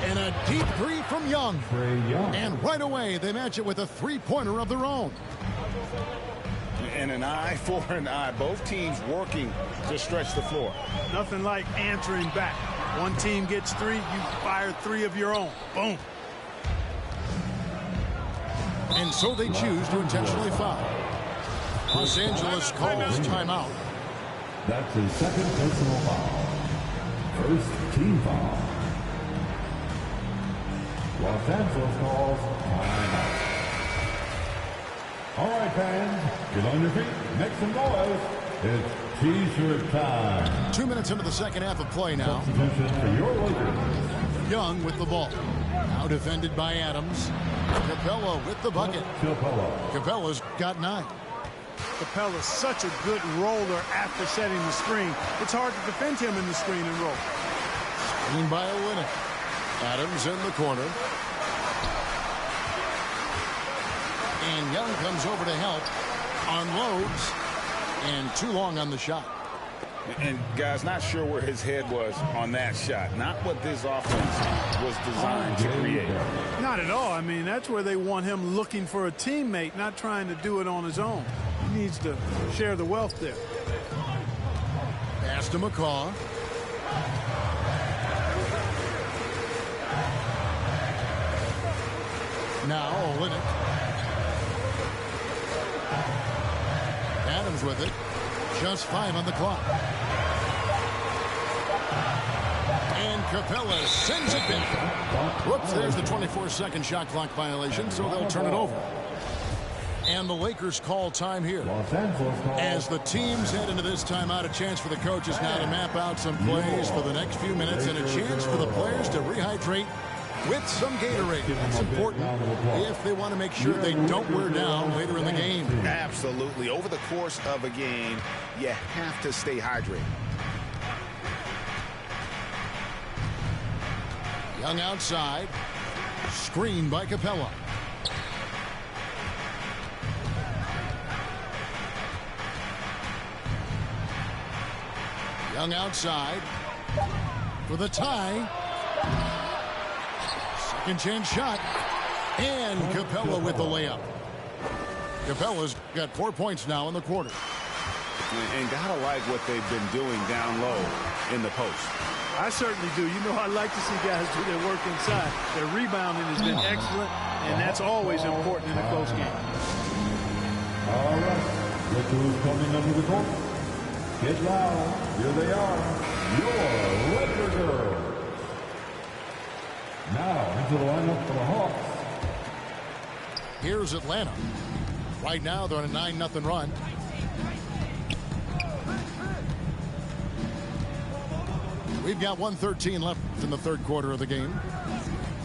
And a deep 3 from Young. And right away, they match it with a three-pointer of their own. And an eye for an eye. Both teams working to stretch the floor. Nothing like answering back. One team gets 3, you fire 3 of your own. Boom. And so they choose to intentionally foul. Los Angeles calls timeout. That's his 2nd personal foul. First team foul. Los Angeles calls timeout. All right, fans, get on your feet, make some noise. It's T-shirt time. 2 minutes into the second half of play now. Substitution for your Lakers. Young with the ball. Now defended by Adams. Capella with the bucket. Capella's got 9. Capella's such a good roller after setting the screen. It's hard to defend him in the screen and roll. Screen by Olynyk. Adams in the corner. And Young comes over to help. Unloads. And too long on the shot. And guys, not sure where his head was on that shot. Not what this offense was designed to create. Not at all. I mean, that's where they want him looking for a teammate, not trying to do it on his own. He needs to share the wealth there. Pass to McCaw. Now Olynyk. Adams with it. Just 5 on the clock. And Capella sends it back. Whoops, there's the 24-second shot clock violation, so they'll turn it over. And the Lakers call time here. As the teams head into this timeout, a chance for the coaches now to map out some plays for the next few minutes and a chance for the players to rehydrate with some Gatorade. That's important if they want to make sure they don't wear down later in the game. Absolutely. Over the course of a game, you have to stay hydrated. Young outside. Screen by Capella. Young outside for the tie. Second chance shot. And Capella with the layup. Capella's got 4 points now in the quarter. And gotta like what they've been doing down low in the post. I certainly do. You know, I like to see guys do their work inside. Their rebounding has been excellent, and that's always important in a close game. All right. Look who's coming under the court. Get loud. Here they are. Your Laker girls. Now into the lineup for the Hawks. Here's Atlanta. Right now they're on a 9-0 run. We've got 1:13 left in the third quarter of the game.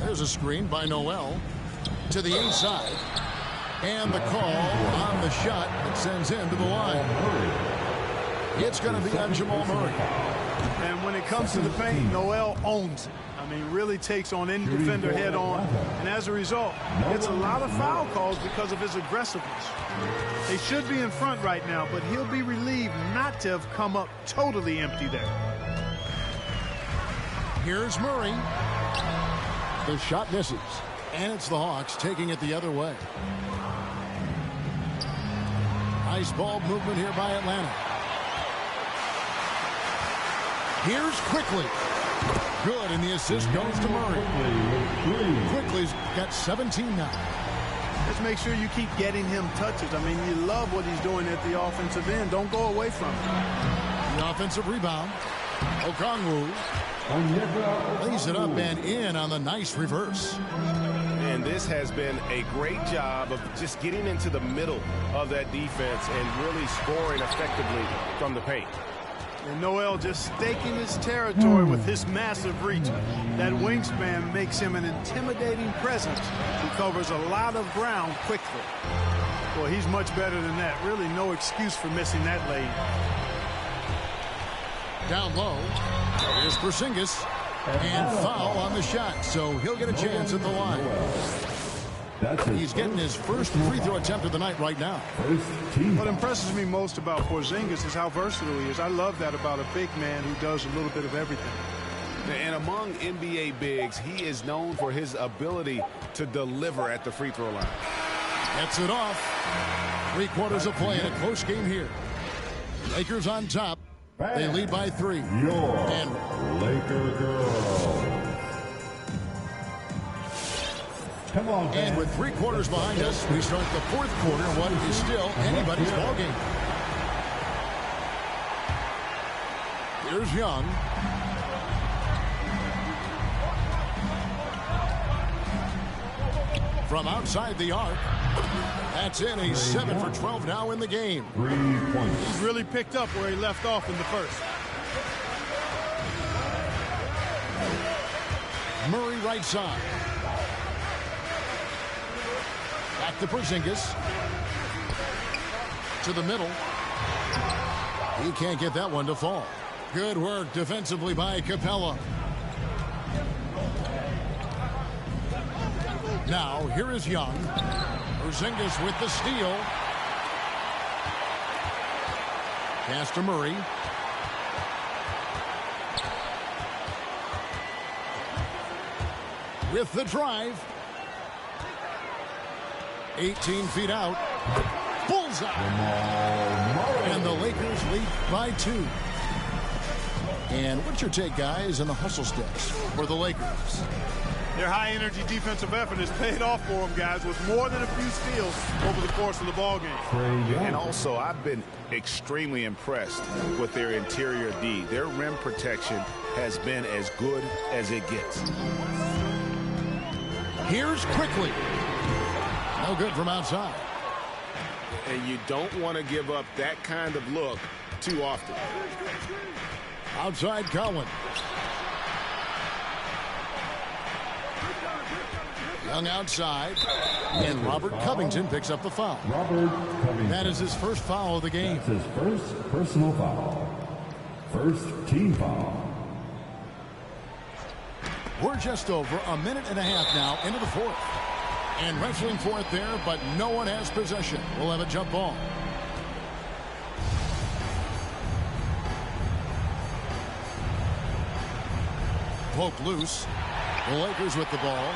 There's a screen by Noel to the inside. And the call on the shot that sends him to the line. It's going to be on Jamal Murray. And when it comes to the paint, Noel owns it. I mean, really takes on any defender head on. And as a result, gets a lot of foul calls because of his aggressiveness. They should be in front right now, but he'll be relieved not to have come up totally empty there. Here's Murray. The shot misses. And it's the Hawks taking it the other way. Nice ball movement here by Atlanta. Here's Quickly. Good, and the assist goes to Murray. Quickly's got 17 now. Just make sure you keep getting him touches. I mean, you love what he's doing at the offensive end. Don't go away from it. The offensive rebound. Okongwu lays it up and in on the nice reverse. And this has been a great job of just getting into the middle of that defense and really scoring effectively from the paint. And Noel just staking his territory with his massive reach. That wingspan makes him an intimidating presence. He covers a lot of ground quickly. Boy, he's much better than that. Really no excuse for missing that lane. Down low. Here's Porzingis. And foul on the shot, so he'll get a chance at the line. He's getting his first free throw attempt of the night right now. What impresses me most about Porzingis is how versatile he is. I love that about a big man who does a little bit of everything. And among NBA bigs, he is known for his ability to deliver at the free throw line. Gets it off. 3/4 of play in a close game here. Lakers on top. They lead by 3. And Laker girl. Come on, and with 3/4 behind us, we start the fourth quarter. What is still anybody's ball game. Here's Young. From outside the arc. That's in. He's 7 for 12 now in the game. 3 points. He's really picked up where he left off in the first. Murray right side. Back to Porzingis. To the middle. He can't get that one to fall. Good work defensively by Capella. Now, here is Young. Porzingis with the steal. Pass to Murray. With the drive. 18 feet out. Bullseye. And the Lakers lead by 2. And what's your take, guys, on the hustle steps for the Lakers? Their high-energy defensive effort has paid off for them, guys, with more than a few steals over the course of the ball game. And also, I've been extremely impressed with their interior D. Their rim protection has been as good as it gets. Here's Quickly. No good from outside. And you don't want to give up that kind of look too often. Outside Cowan. Young outside. And Robert Covington picks up the foul. That is his first foul of the game. That's his first personal foul. First team foul. We're just over a minute and a half now into the fourth. And wrestling for it there, but no one has possession. We'll have a jump ball. Poke loose. The Lakers with the ball.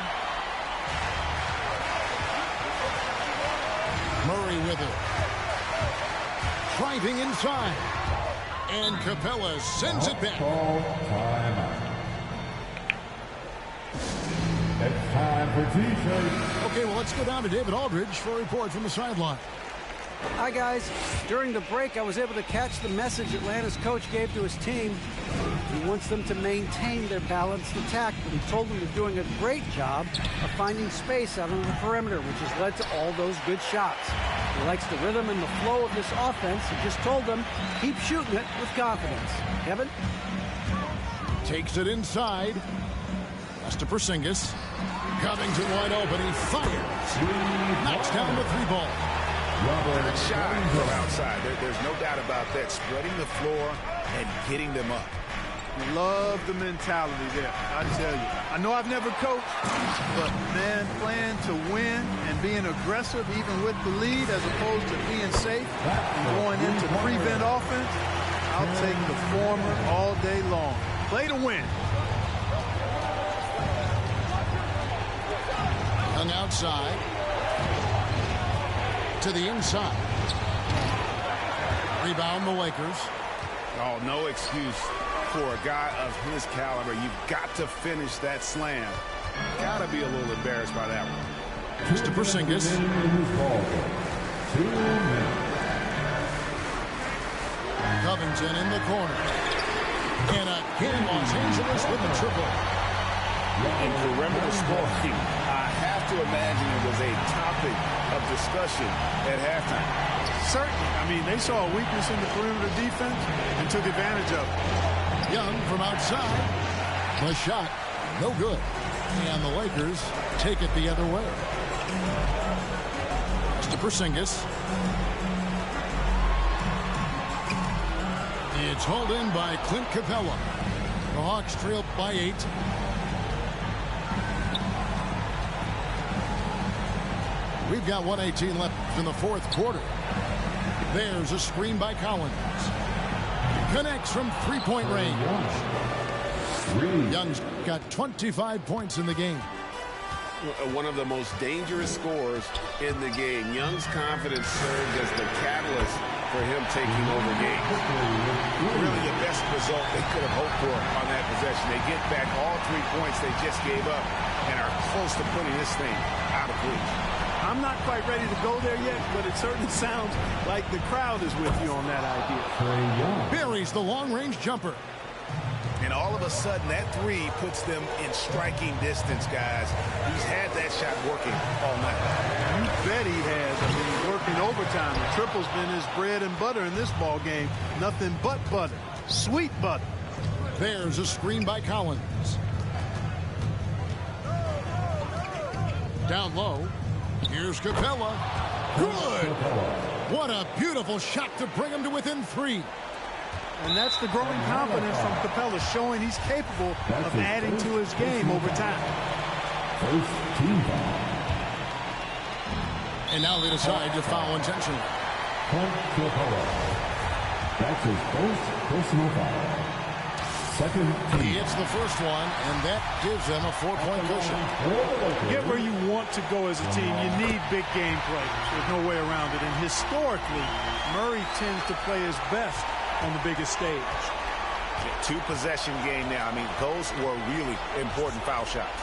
Murray with it. Driving inside. And Capella sends it back. Timeout. It's time for T-shirts. Okay, well, let's go down to David Aldridge for a report from the sideline. Hi, guys. During the break, I was able to catch the message Atlanta's coach gave to his team. He wants them to maintain their balanced attack, but he told them they're doing a great job of finding space out on the perimeter, which has led to all those good shots. He likes the rhythm and the flow of this offense. He just told them, keep shooting it with confidence. Kevin? Takes it inside. That's to Porzingis. Covington wide open. He fires. Knocks down the three ball. Good shot from outside. There's no doubt about that. Spreading the floor and getting them up. Love the mentality there, I tell you. I know I've never coached, but, man, playing to win and being aggressive even with the lead as opposed to being safe and going into prevent offense, I'll take the former all day long. Play to win. Young outside. To the inside. Rebound the Lakers. Oh, no excuse for a guy of his caliber. You've got to finish that slam. Got to be a little embarrassed by that one. Just to Porzingis. 2 minutes. Covington in the corner. And again, Los Angeles with the triple. And perimeter scoring, I have to imagine it was a topic of discussion at halftime. Certainly. I mean, they saw a weakness in the perimeter defense and took advantage of it. Young from outside. The shot, no good. And the Lakers take it the other way. It's to Porzingis. It's hauled in by Clint Capella. The Hawks trail by 8. We've got 1:18 left in the fourth quarter. There's a screen by Collins. Connects from three-point range. Young's got 25 points in the game. One of the most dangerous scorers in the game. Young's confidence served as the catalyst for him taking over games. Really the best result they could have hoped for on that possession. They get back all 3 points they just gave up and are close to putting this thing out of reach. I'm not quite ready to go there yet, but it certainly sounds like the crowd is with you on that idea. Buries the long-range jumper. And all of a sudden, that three puts them in striking distance, guys. He's had that shot working all night. You bet he has. I mean, he's working overtime. The triple's been his bread and butter in this ball game. Nothing but butter. Sweet butter. There's a screen by Collins. Down low. Here's Capella. Good. What a beautiful shot to bring him to within 3. And that's the growing confidence from Capella, showing he's capable of adding to his game over time. First team foul. And now they decide to foul intentionally. Clint Capella. That's his first personal foul. Second team. He hits the first one, and that gives them a 4-point cushion. Get where you want to go as a team. You need big game players. There's no way around it. And historically, Murray tends to play his best on the biggest stage. 2-possession game now. I mean, those were really important foul shots.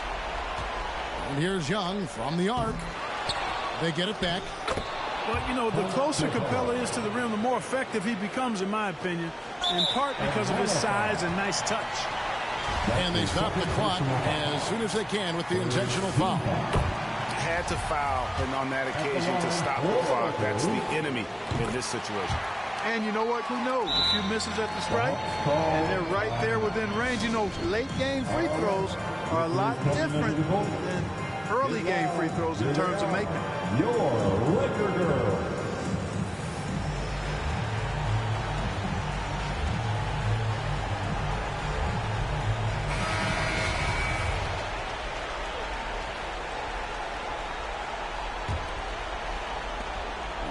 And here's Young from the arc. They get it back. But, you know, the closer Capella is to the rim, the more effective he becomes, in my opinion, in part because of his size and nice touch. And they stop the clock as soon as they can with the intentional foul. had to foul and on that occasion to stop the clock. That's the enemy in this situation. And you know what? Who knows? A few misses at the stripe, and they're right there within range. You know, late game free throws are a lot different than early game free throws in terms of making them. Your Laker girl.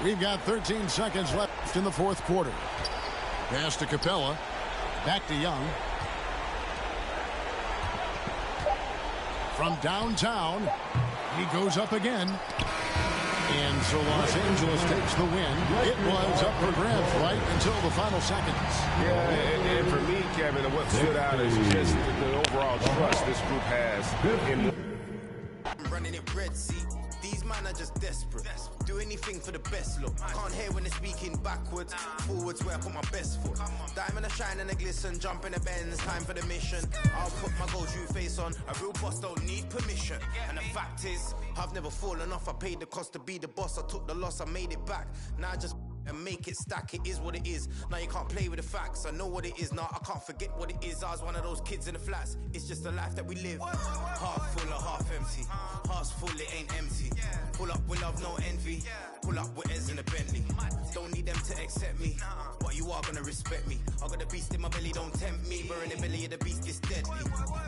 We've got 13 seconds left in the fourth quarter. Pass to Capella. Back to Young. From downtown, he goes up again. And so Los Angeles takes the win. It was up for grabs right until the final seconds. Yeah, and for me, Kevin, what stood out is just the overall trust this group has in running it red, see. These men are just desperate. Do anything for the best look. Can't hear when they're speaking backwards. Forwards where I put my best foot. Diamond a shine and a glisten. Jump in the Benz. Time for the mission. I'll put my gold shoe face on. A real boss don't need permission. And the fact is, I've never fallen off. I paid the cost to be the boss. I took the loss. I made it back. Now I just and make it stack. It is what it is. Now you can't play with the facts. I know what it is. Now I can't forget what it is. I was one of those kids in the flats. It's just the life that we live. Half full or half empty. Heart's full, it ain't empty. Pull up with love, no envy. Pull up with Ez in a Bentley. Don't need them to accept me, but you are gonna respect me. I got a beast in my belly, don't tempt me. We're in the belly of the beast, it's deadly.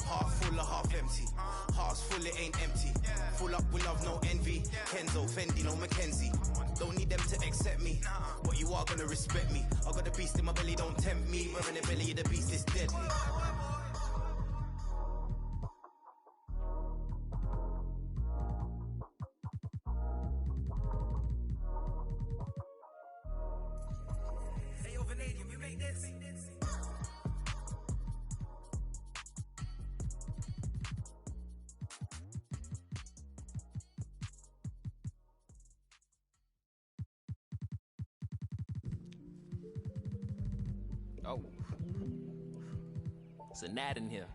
Half full or half empty. Heart's full, it ain't empty. Full up with love, no envy. Kenzo, Fendi, no Mackenzie. Don't need them to accept me, but you are gonna respect me. I got a beast in my belly, don't tempt me. We're in the belly of the beast, it's deadly. Oh. It's a gnat in here.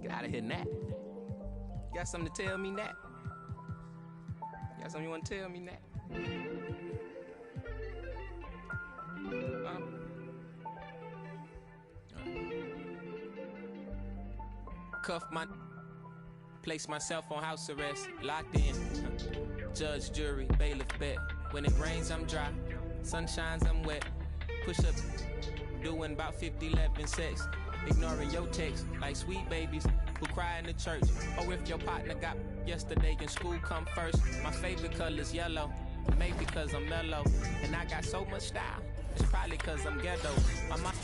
Get out of here, gnat. You got something to tell me, gnat? You got something you want to tell me, gnat? Cuff my... Place myself on house arrest. Locked in. Judge, jury, bailiff, bet. When it rains, I'm dry. Sun shines, I'm wet. Push up... Doing about 50, 11 sex. Ignoring your text like sweet babies who cry in the church. Or if your partner got yesterday in school, come first. My favorite color's yellow. Maybe because I'm mellow. And I got so much style. It's probably because I'm ghetto. My mind...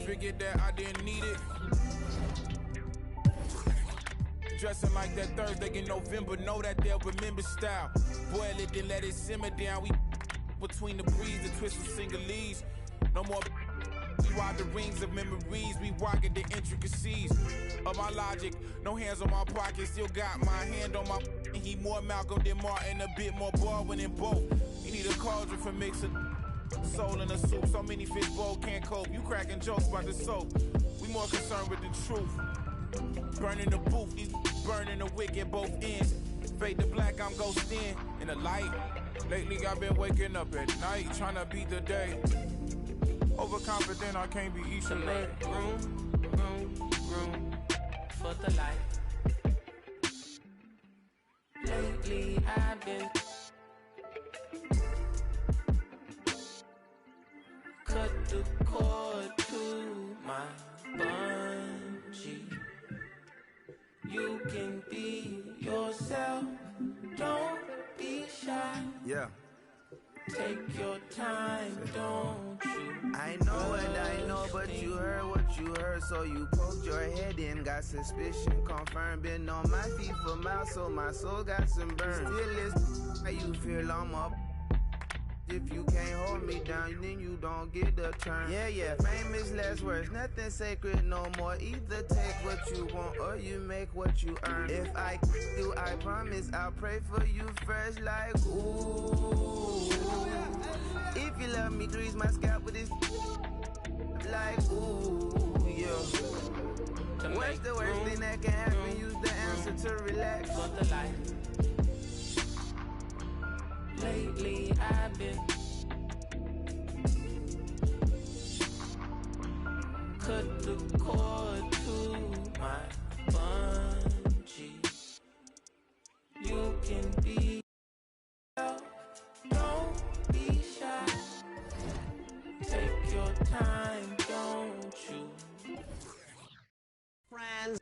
Figured that I didn't need it. Dressing like that Thursday in November, know that they'll remember style. Boil it, then let it simmer down. We between the breeze, the twist of singlese. No more. We ride the rings of memories. We rockin' the intricacies of my logic. No hands on my pocket, still got my hand on my. He more Malcolm than Martin, a bit more Baldwin than both. You need a cauldron for mixing. Soul in a soup, so many fish bowl can't cope. You cracking jokes about the soap. We more concerned with the truth. Burning the booth, these burning the wick at both ends. Fade to black, I'm ghosting in the light. Lately I've been waking up at night, trying to beat the day. Overconfident, I can't be each and Make room for the light. Lately I've been cut the cord to my bungee. You can be yourself, don't be shy. Yeah. Take your time, don't you? I know what I know, but you heard what you heard, so you poked your head in, got suspicion confirmed. Been on my feet for miles, so my soul got some burn. Still is how you feel I'm up. If you can't hold me down, then you don't get a turn. Yeah, famous last words, nothing sacred no more. Either take what you want or you make what you earn. If I do, I promise I'll pray for you first, like ooh. If you love me, grease my scalp with this, like ooh, yeah. What's the worst thing that can happen? Use the answer to relax. For the light. Lately I've been cut the cord to my bungee. You can be yourself, don't be shy. Take your time, don't you? Friends.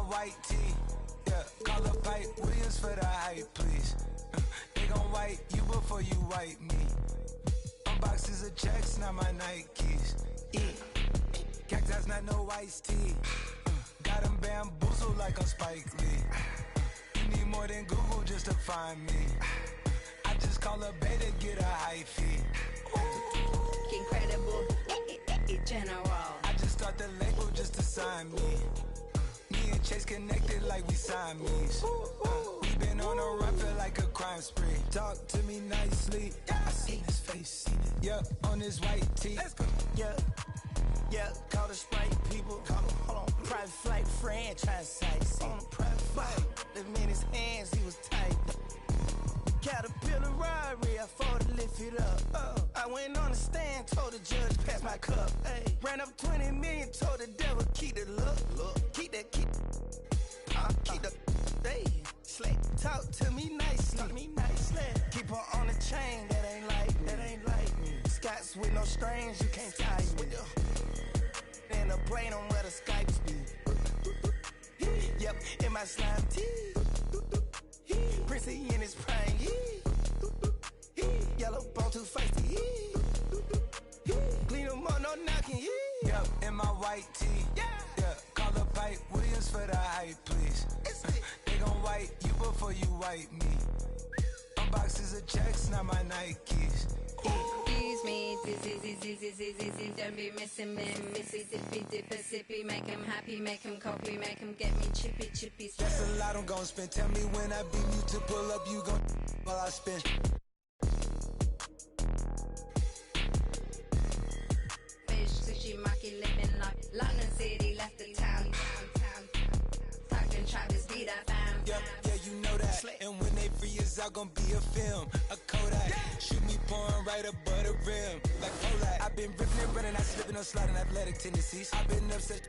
White tee, yeah, call up Pipe Williams for the hype, please. They gon' wipe you before you wipe me. Unboxes of checks, not my Nikes. Cactus, not no iced tea. Got them bamboozled like I'm Spike Lee. You need more than Google just to find me. I just call a beta, get a high fee. Incredible, general. I just start the label just to sign me. Me and Chase connected like we Siamese. We been on a run, feel like a crime spree. Talk to me nicely. I seen his face, seen it. Yeah, on his white tee. Let's go. Yeah, call the Sprite people. Call him, hold on. Private flight franchise sites. On a private flight. Them in his hands, he was tight. Caterpillar robbery, I fought to lift it up. I went on the stand, told the judge, pass my cup. Ay. Ran up 20 million, told the devil, keep the look. Keep the, hey, slick. Talk to me nicely. Keep her on the chain, that ain't like me. Scots with no strings, you can't tie me. And the plane on where the Skypes be. Yep, in my slime tee. Prissy in his prime, yellow bone too feisty, clean him up, no knocking, Yep, in my white tee, yeah, call up Pipe Williams for the hype, please. They gon' wipe you before you wipe me. Unboxes of checks, not my Nikes. Excuse me, don't be missing me. Mississippi, Dippy, make him happy, make him copy, make him get me chippy. That's a lot I'm gon' spend. Tell me when I beam you to pull up, you gon' while I spin. Fish, sushi, maki, living like London City, left the town. Talking Travis beat I found. Yeah, you know that. And when they free us out, gon' be a film, a Kodak. Shoot me pouring right above the rim, like Kodak. I've been ripping and running, I slipping on sliding athletic tendencies. I've been upset.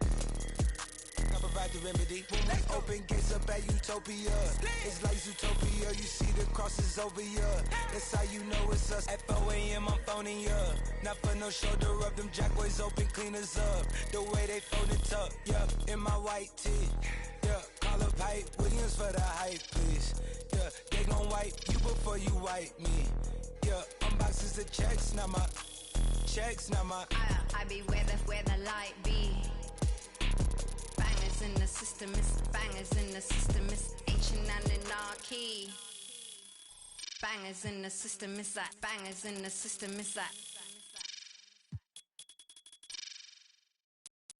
provide the remedy. When we open gates up at Utopia, it's like Zootopia. You see the crosses over ya. That's how you know it's us. At 4 a.m. I'm phoning ya. Not for no shoulder rub. Them jackboys open cleaners up. The way they fold it up. Yeah, in my white tee. Yeah, call up Hype Williams for the hype, please. Yeah, they gon' wipe you before you wipe me. Yeah, unboxes the checks, not my checks, not my. I be where the light be. Bangers in the system, it's bangers in the system, it's ancient anarchy. Bangers in the system, it's that. Bangers in the system, it's that.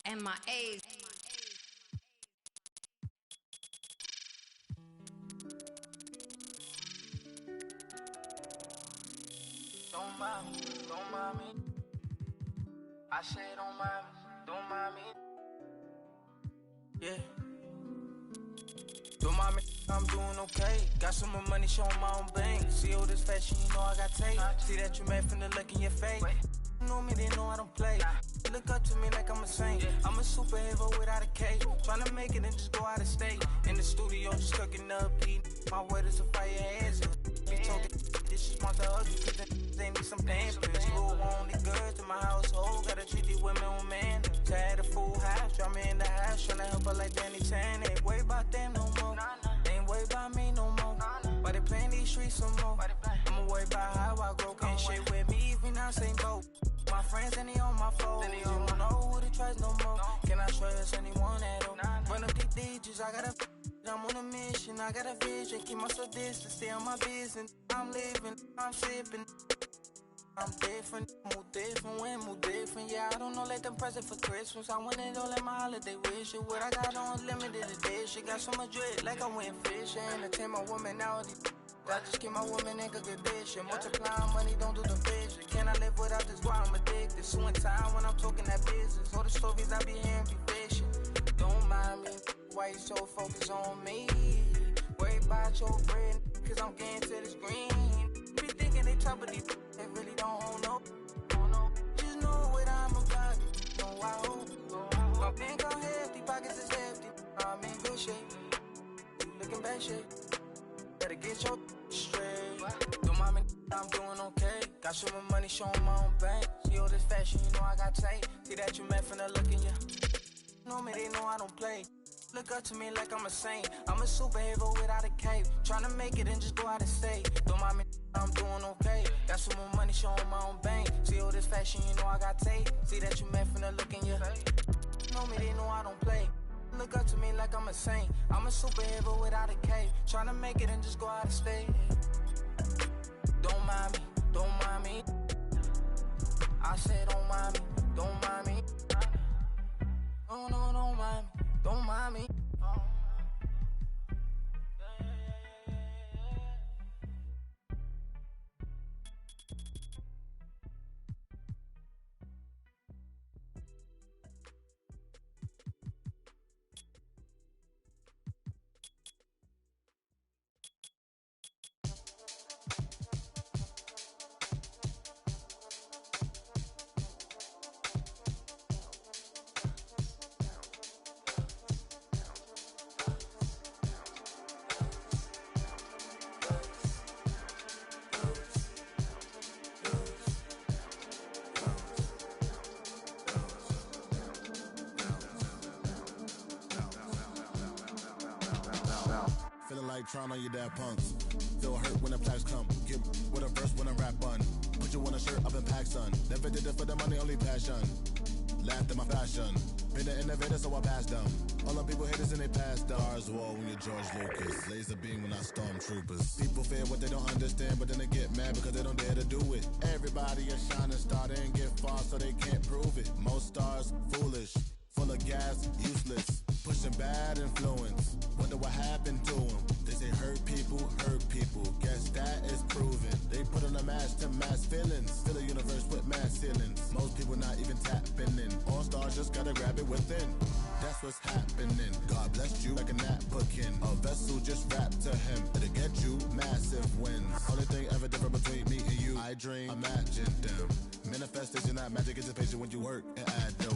MIAs. Don't mind me, don't mind me. I say don't mind me. Yeah. Don't mind me, I'm doing okay. Got some more money, showing my own bank. See all this fashion, you know I got tape. See that you made from the look in your face. You know me, they know I don't play. Look up to me like I'm a saint. I'm a superhero without a cape. Tryna make it and just go out of state. In the studio, just cooking up heat. My word is a fire hazard. Be talking, this is my dog. They need some dampers. Who only good to my household? Gotta treat these women with man. Tired of full house, draw me in the house. Tryna help her like Danny Tan. Ain't worry about them no more. Ain't worry about me no more. Why they playing these streets some more? I'ma worry about how I grow. Can't shit with me if we not same boat. My friends and they on my phone. You don't know who to trust no more. Can I trust anyone at all? Run up these digits, I gotta. I'm on a mission, I got a vision. Keep myself distant, stay on my business. I'm living, I'm sipping. I'm different, move different, when move different. Yeah, I don't know, let them present for Christmas. I want it all in my holiday wish. What I got on limited edition. Got so much dread, like I went fishing. Entertain my woman now. I just keep my woman in good condition. Multiplying money, don't do the vision. Can I live without this? Why I'm addicted. Suing time when I'm talking that business. All the stories I be hearing be fiction. Don't mind me, why you so focused on me? Worry about your bread, cause I'm getting to this green. Be thinking they top of these, they really don't know. Just know what I'm about, know I hope. My bank on hefty, pockets is hefty. I'm in good shape, you looking bad shape. Better get your straight. Don't mind me, I'm doing okay. Got some more money, showing my own bank. See all this fashion, you know I got tape. See that you meant from the look in ya. Know me, they know I don't play. Look up to me like I'm a saint. I'm a superhero without a cape. Tryna make it and just go out of state. Don't mind me, I'm doing okay. Got some more money, showing my own bank. See all this fashion, you know I got tape. See that you meant from the look in ya. Know me, they know I don't play. Look up to me like I'm a saint. I'm a superhero without a cape. Tryna make it and just go out of state. Don't mind me, don't mind me. I said don't mind me, don't mind me. No, no, don't mind me, don't mind me. Feeling like trying on your dad punks. Feel hurt when the flags come. Get with a verse when I rap bun. Put you on a shirt up in pack, son. Never did it for the money, only passion. Laughed at my fashion. Been an innovator, so I passed them. All the people haters and they passed them. Stars wall when you're George Lucas. Laser beam when I stormtroopers. People fear what they don't understand, but then they get mad because they don't dare to do it. Everybody a shining star, they ain't get far, so they can't prove it. Most stars, foolish. Full of gas, useless. Pushing bad influence. Wonder what happened to them. They say hurt people. Guess that is proven. They put on a mask to mask feelings. Fill a universe with mass ceilings. Most people not even tapping in. All stars just gotta grab it within. That's what's happening. God blessed you like a napkin. A vessel just wrapped to him. It'll get you massive wins. Only thing ever different between me and you. I dream, imagine them. Manifestation, not magic, it's a patient when you work and add the